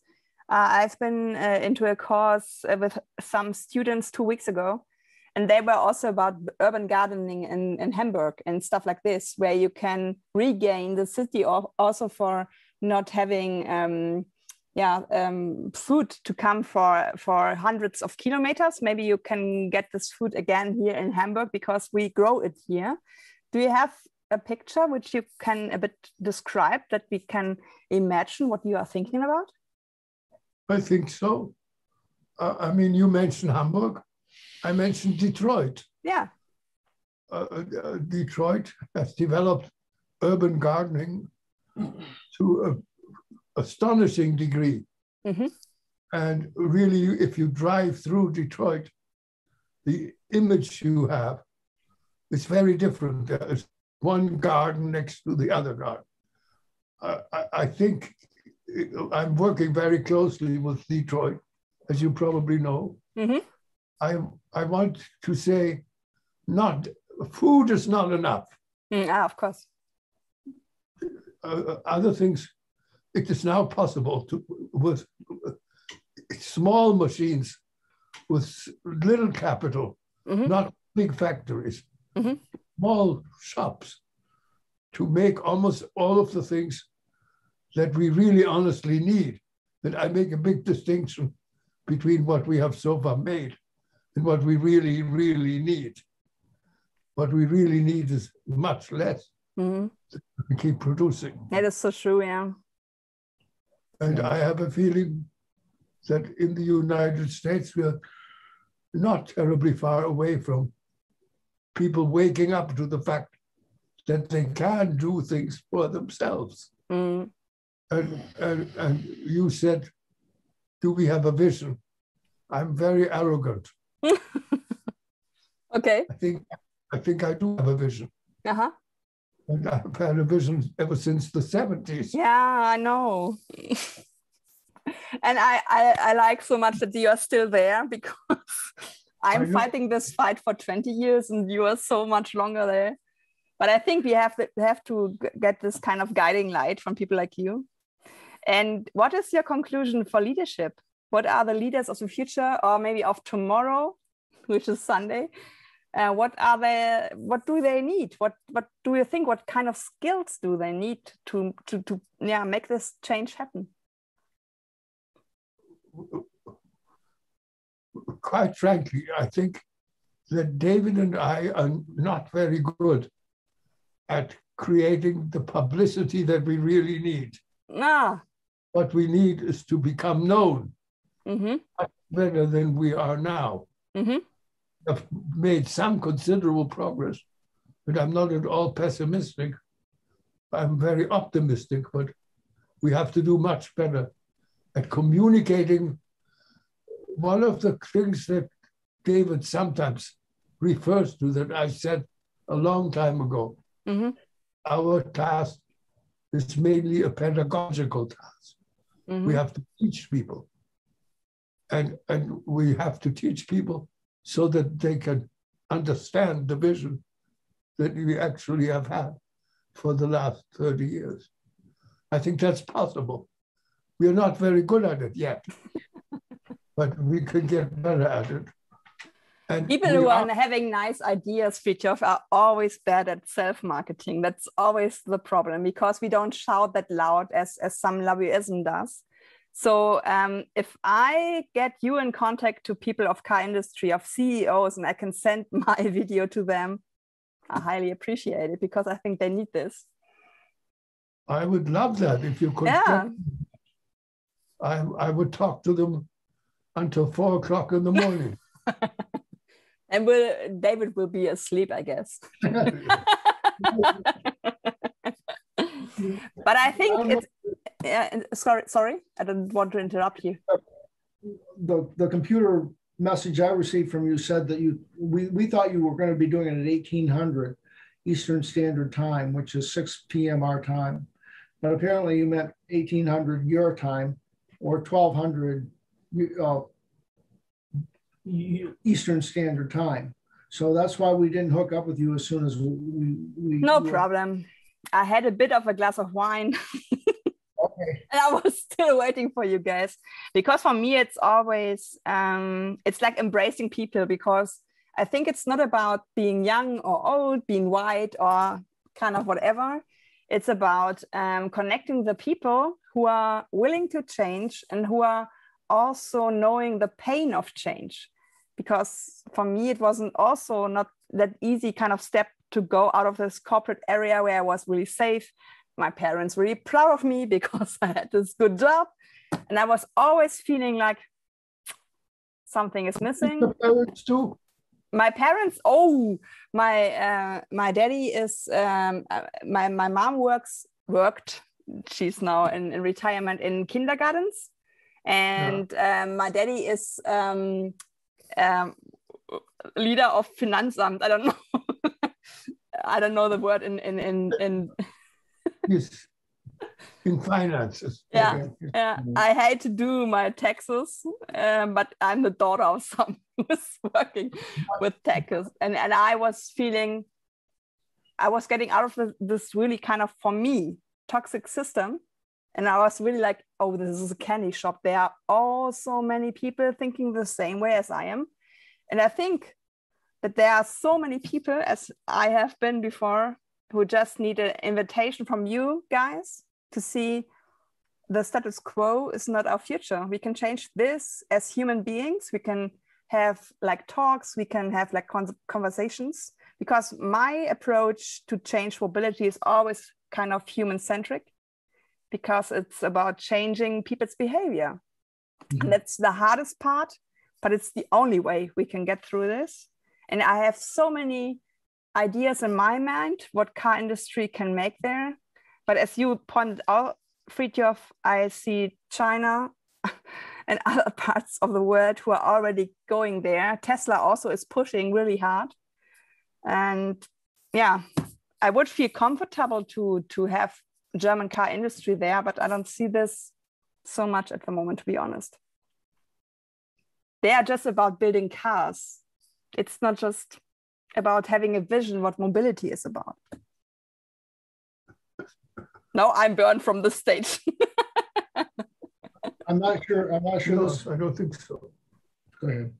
I've been into a course with some students 2 weeks ago, and they were also about urban gardening in Hamburg and stuff like this, where you can regain the city also for not having food to come for hundreds of kilometers. Maybe you can get this food again here in Hamburg because we grow it here. Do you have a picture which you can a bit describe that we can imagine what you are thinking about? I think so. I mean, you mentioned Hamburg. I mentioned Detroit. Yeah. Detroit has developed urban gardening to an astonishing degree. Mm-hmm. And really, if you drive through Detroit, the image you have is very different. There's one garden next to the other garden. I think I'm working very closely with Detroit, as you probably know. Mm-hmm. I want to say, food is not enough. Of course. Other things, it is now possible to, with small machines, with little capital, not big factories, small shops, to make almost all of the things that we really honestly need. And I make a big distinction between what we have so far made and what we really, really need. What we really need is much less. We keep producing. That is so true, yeah. And I have a feeling that in the United States, we are not terribly far away from people waking up to the fact that they can do things for themselves. And you said, do we have a vision? I'm very arrogant. Okay. I think I do have a vision. Uh-huh. And I've had a vision ever since the 70s. Yeah, I know. And I like so much that you are still there, because I'm fighting this fight for 20 years and you are so much longer there. But I think we have to get this kind of guiding light from people like you. And what is your conclusion for leadership? What are the leaders of the future, or maybe of tomorrow, which is Sunday? What do they need? What do you think? What kind of skills do they need to make this change happen? quite frankly, I think that David and I are not very good at creating the publicity that we really need. Ah. What we need is to become known Mm-hmm. much better than we are now. Mm-hmm. I've made some considerable progress, but I'm not at all pessimistic. I'm very optimistic, but we have to do much better at communicating. One of the things that David sometimes refers to that I said a long time ago, Mm-hmm. our task is mainly a pedagogical task. Mm-hmm. We have to teach people. And we have to teach people so that they can understand the vision that we actually have had for the last 30 years. I think that's possible. We're not very good at it yet, but we can get better at it. And people who are having nice ideas, Frithjof, are always bad at self-marketing. That's always the problem, because we don't shout that loud as some lobbyism does. So if I get you in contact to people of car industry, of CEOs, and I can send my video to them, I highly appreciate it, because I think they need this. I would love that if you could. Yeah. I would talk to them until 4 o'clock in the morning. And David will be asleep, I guess. But I think it's, sorry, I don't want to interrupt you. The computer message I received from you said that we thought you were going to be doing it at 1800 Eastern Standard Time, which is 6 p.m. our time. But apparently you meant 1800 your time, or 1200 Eastern Standard Time. So that's why we didn't hook up with you as soon as we No problem. I had a bit of a glass of wine. Okay. And I was still waiting for you guys, because for me it's always it's like embracing people, because I think it's not about being young or old, being white or kind of whatever. It's about connecting the people who are willing to change and who are also knowing the pain of change. Because for me, it wasn't also not that easy kind of step to go out of this corporate area where I was really safe. My parents were really proud of me because I had this good job. And I was always feeling like something is missing. Your parents too? My parents, my daddy is, my mom worked, she's now in retirement in kindergartens. And my daddy is leader of Finanzamt. I don't know. I don't know the word in Yes, in finances. Yeah, yeah. I hate to do my taxes, but I'm the daughter of someone who's working with taxes, and I was feeling, I was getting out of this really kind of, for me, toxic system, and I was really like, oh, this is a candy shop. There are all so many people thinking the same way as I am, and I think that there are so many people, as I have been before, who just need an invitation from you guys to see the status quo is not our future. We can change this as human beings. We can have like talks, we can have like conversations, because my approach to change mobility is always kind of human-centric, because it's about changing people's behavior. Mm-hmm. And that's the hardest part, but it's the only way we can get through this. And I have so many ideas in my mind what car industry can make there. But as you pointed out, Frithjof, I see China and other parts of the world who are already going there. Tesla also is pushing really hard. And yeah, I would feel comfortable to have German car industry there, but I don't see this so much at the moment, to be honest. They are just about building cars. It's not just about having a vision what mobility is about. No, I'm burned from the stage. I'm not sure. No, I don't think so. Go ahead.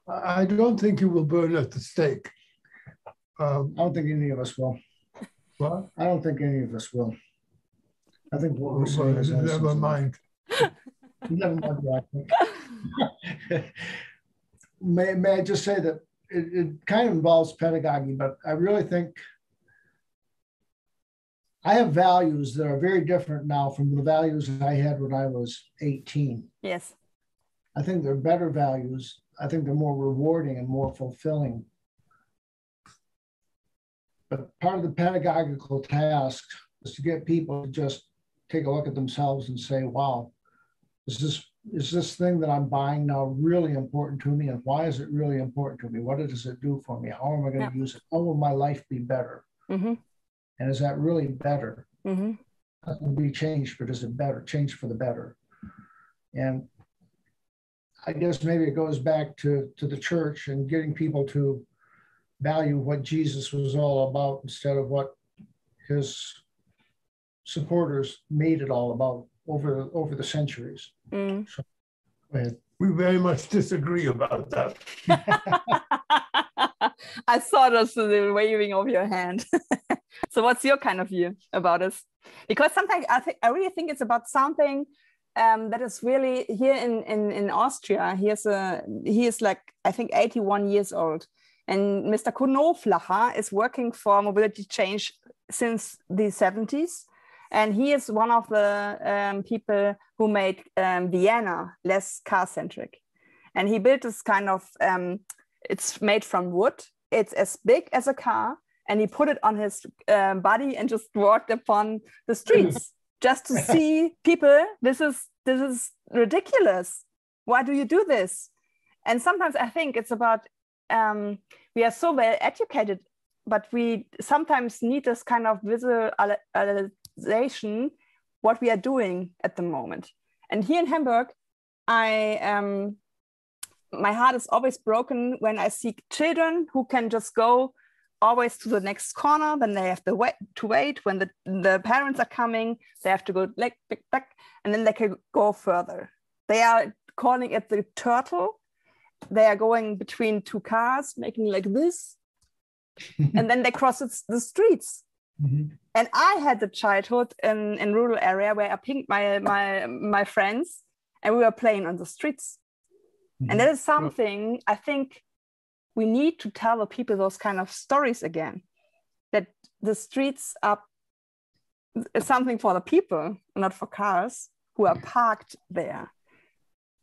I don't think you will burn at the stake. I don't think any of us will. What? I don't think any of us will. I think what we're saying is never mind. Never mind. May I just say that it kind of involves pedagogy, but I really think I have values that are very different now from the values I had when I was 18. Yes. I think they're better values. I think they're more rewarding and more fulfilling. But part of the pedagogical task is to get people to just take a look at themselves and say, wow, is this thing that I'm buying now really important to me? And why is it really important to me? What does it do for me? How am I going to use it? How will my life be better? Mm-hmm. And is that really better? Mm-hmm. That will be changed, but is it better? Changed for the better. And I guess maybe it goes back to the church and getting people to value what Jesus was all about instead of what his supporters made it all about over the centuries. Mm. So, go ahead. We very much disagree about that. I saw this waving of your hand. So what's your kind of view about this? Because sometimes I really think it's about something that is really here in Austria. He is like, I think 81 years old. And Mr. Knoflacher is working for mobility change since the 70s. And he is one of the people who made Vienna less car-centric. And he built this kind of, it's made from wood. It's as big as a car. And he put it on his body and just walked upon the streets just to see people. This is ridiculous. Why do you do this? And sometimes I think it's about, we are so well educated, but we sometimes need this kind of visualization what we are doing at the moment. And here in Hamburg, my heart is always broken when I see children who can just go always to the next corner, then they have to wait when the parents are coming, they have to go like, and then they can go further. They are calling it the turtle. They are going between two cars, making like this, and then they cross the streets. Mm-hmm. And I had the childhood in rural area where I pinged my friends and we were playing on the streets. Mm-hmm. And that is something I think we need to tell the people those kind of stories again, that the streets are something for the people, not for cars who are parked there.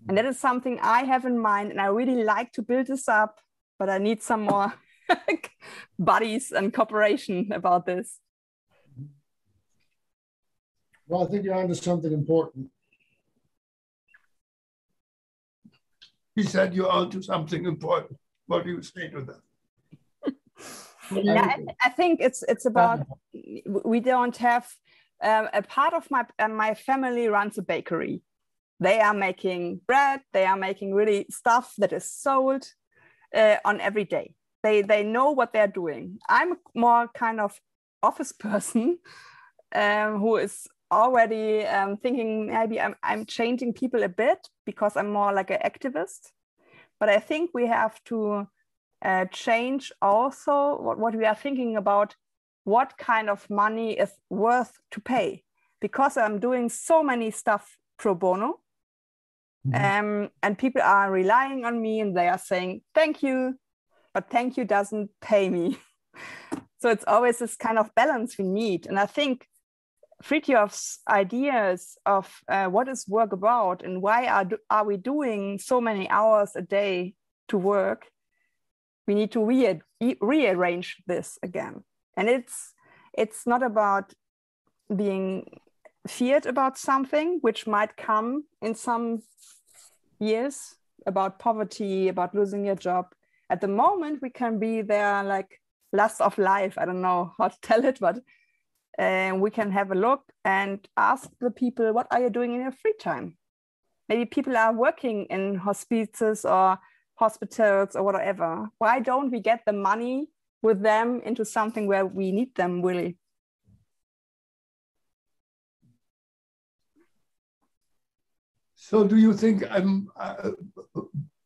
And that is something I have in mind, and I really like to build this up, but I need some more buddies and cooperation about this. Well, I think you're onto something important. He said you're onto something important. What do you say to that? Yeah, I think it's about, we don't have, a part of my family runs a bakery. They are making bread, they are making really stuff that is sold on every day. They know what they're doing. I'm more kind of office person who is already thinking maybe I'm changing people a bit because I'm more like an activist. But I think we have to change also what we are thinking about, what kind of money is worth to pay. Because I'm doing so many stuff pro bono, and people are relying on me and they are saying, thank you, but thank you doesn't pay me. So it's always this kind of balance we need. And I think Frithjof's ideas of what is work about and why are we doing so many hours a day to work, we need to rearrange this again. And it's not about being feared about something which might come in some years, about poverty, about losing your job. At the moment, we can be there like lust of life. I don't know how to tell it, but we can have a look and ask the people, what are you doing in your free time? Maybe people are working in hospices or hospitals or whatever. Why don't we get the money with them into something where we need them really? So do you think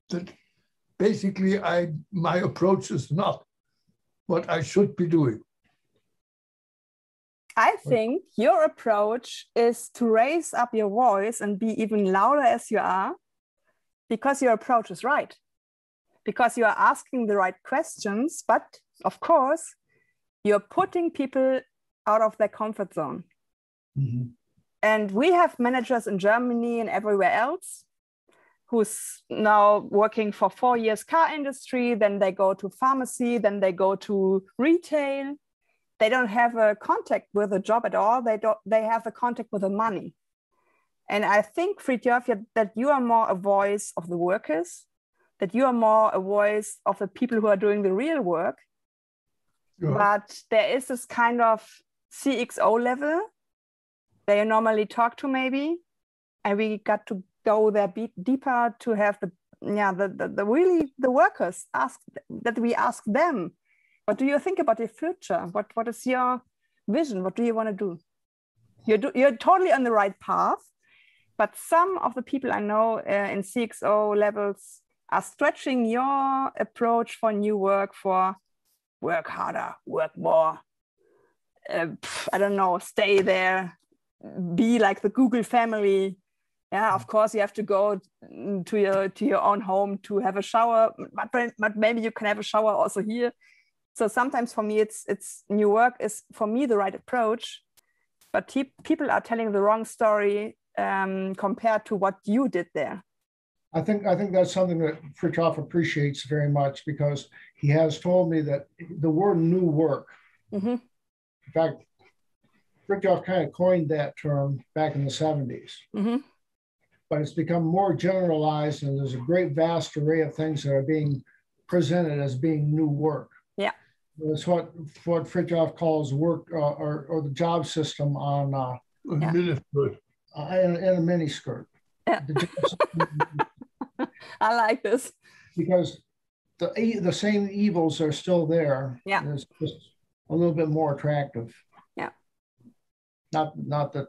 that basically my approach is not what I should be doing? I think your approach is to raise up your voice and be even louder as you are, because your approach is right, because you are asking the right questions, but of course, you're putting people out of their comfort zone. Mm-hmm. And we have managers in Germany and everywhere else who's now working for 4 years car industry, then they go to pharmacy, then they go to retail. They don't have a contact with a job at all. They have a contact with the money. And I think, Frithjof, that you are more a voice of the workers, that you are more a voice of the people who are doing the real work. Yeah. But there is this kind of CXO level they normally talk to maybe, and we got to go there deeper to have the workers we ask them, what do you think about your future? What is your vision? What do you want to do? You're totally on the right path, but some of the people I know in CXO levels are stretching your approach for new work, for work harder, work more. I don't know, stay there, be like the Google family. Yeah, of course you have to go to your own home to have a shower, but maybe you can have a shower also here. So sometimes for me, it's new work is for me the right approach, but people are telling the wrong story compared to what you did there. I think that's something that Frithjof appreciates very much, because he has told me that the word new work, in fact, Frithjof kind of coined that term back in the 70s, but it's become more generalized, and there's a great vast array of things that are being presented as being new work. Yeah. It's what Frithjof calls work or the job system on a miniskirt. In a miniskirt. Yeah. I like this. Because the same evils are still there. Yeah. It's just a little bit more attractive. Yeah. Not that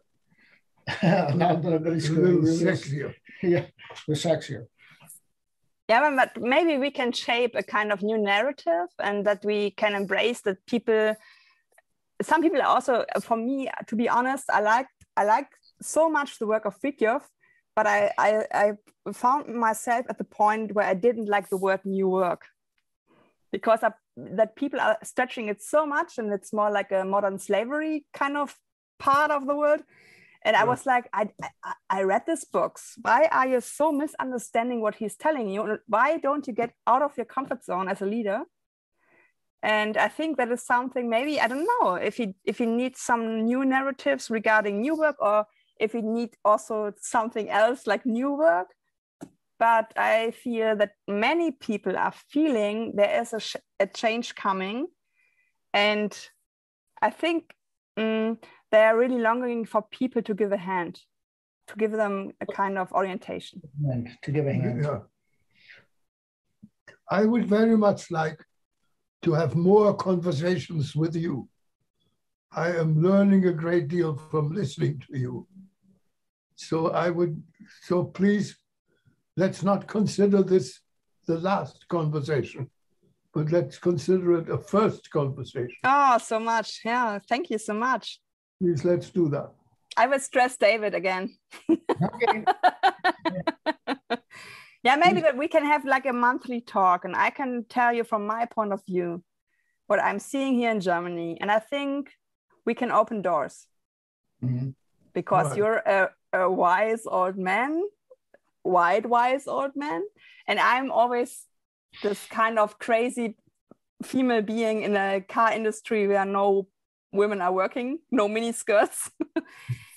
not that it's really sexier. Yeah, they're sexier. Yeah, but maybe we can shape a kind of new narrative, and that we can embrace that people. Some people are also, for me, to be honest, I like so much the work of Frithjof, but I found myself at the point where I didn't like the word new work, because that people are stretching it so much, and it's more like a modern slavery kind of part of the word. And I was like, I read these books. Why are you so misunderstanding what he's telling you? Why don't you get out of your comfort zone as a leader? And I think that is something, maybe, I don't know, if you need some new narratives regarding new work, or if you need also something else like new work. But I feel that many people are feeling there is a change coming. And I think they are really longing for people to give a hand, to give them a kind of orientation. To give a hand. Yeah. I would very much like to have more conversations with you. I am learning a great deal from listening to you. So please, let's not consider this the last conversation, but let's consider it a first conversation. Oh, so much. Yeah, thank you so much. Please, let's do that. I will stress David again. Okay. Yeah, maybe that we can have like a monthly talk, and I can tell you from my point of view what I'm seeing here in Germany. And I think we can open doors because you're a wise old man, wise old man. And I'm always this kind of crazy female being in a car industry where no women are working, no mini skirts.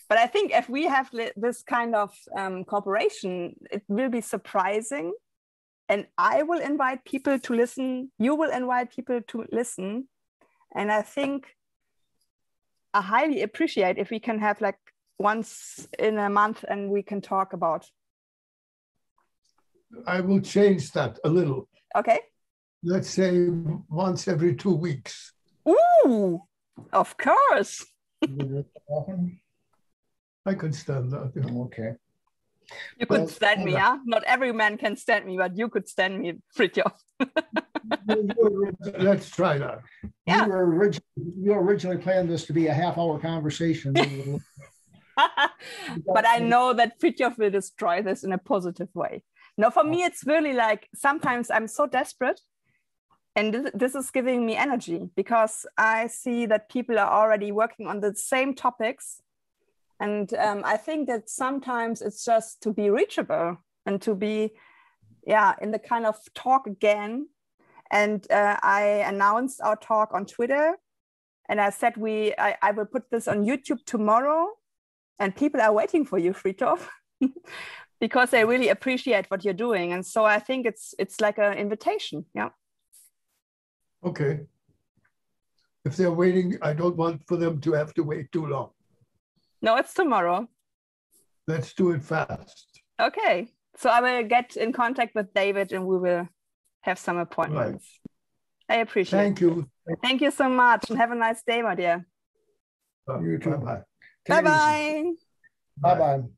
But I think if we have this kind of cooperation, it will be surprising. And I will invite people to listen. You will invite people to listen. And I think I highly appreciate if we can have like once in a month and we can talk about. I will change that a little. Okay. Let's say once every 2 weeks. Ooh, of course. I can stand that. Yeah. Okay. You could stand me, yeah? Not every man can stand me, but you could stand me, Frithjof. Let's try that. Yeah. You originally planned this to be a half-hour conversation. But I know that Frithjof will destroy this in a positive way. No, for me, it's really like sometimes I'm so desperate. And this is giving me energy because I see that people are already working on the same topics. And I think that sometimes it's just to be reachable and to be, in the kind of talk again. And I announced our talk on Twitter. And I said, I will put this on YouTube tomorrow. And people are waiting for you, Frithjof, because they really appreciate what you're doing. And so I think it's like an invitation. Yeah. Okay. If they're waiting, I don't want for them to have to wait too long. No, it's tomorrow. Let's do it fast. Okay. So I will get in contact with David and we will have some appointments. Right. I appreciate it. Thank you. Thank you so much and have a nice day, my dear. Bye-bye. Bye-bye. Bye-bye.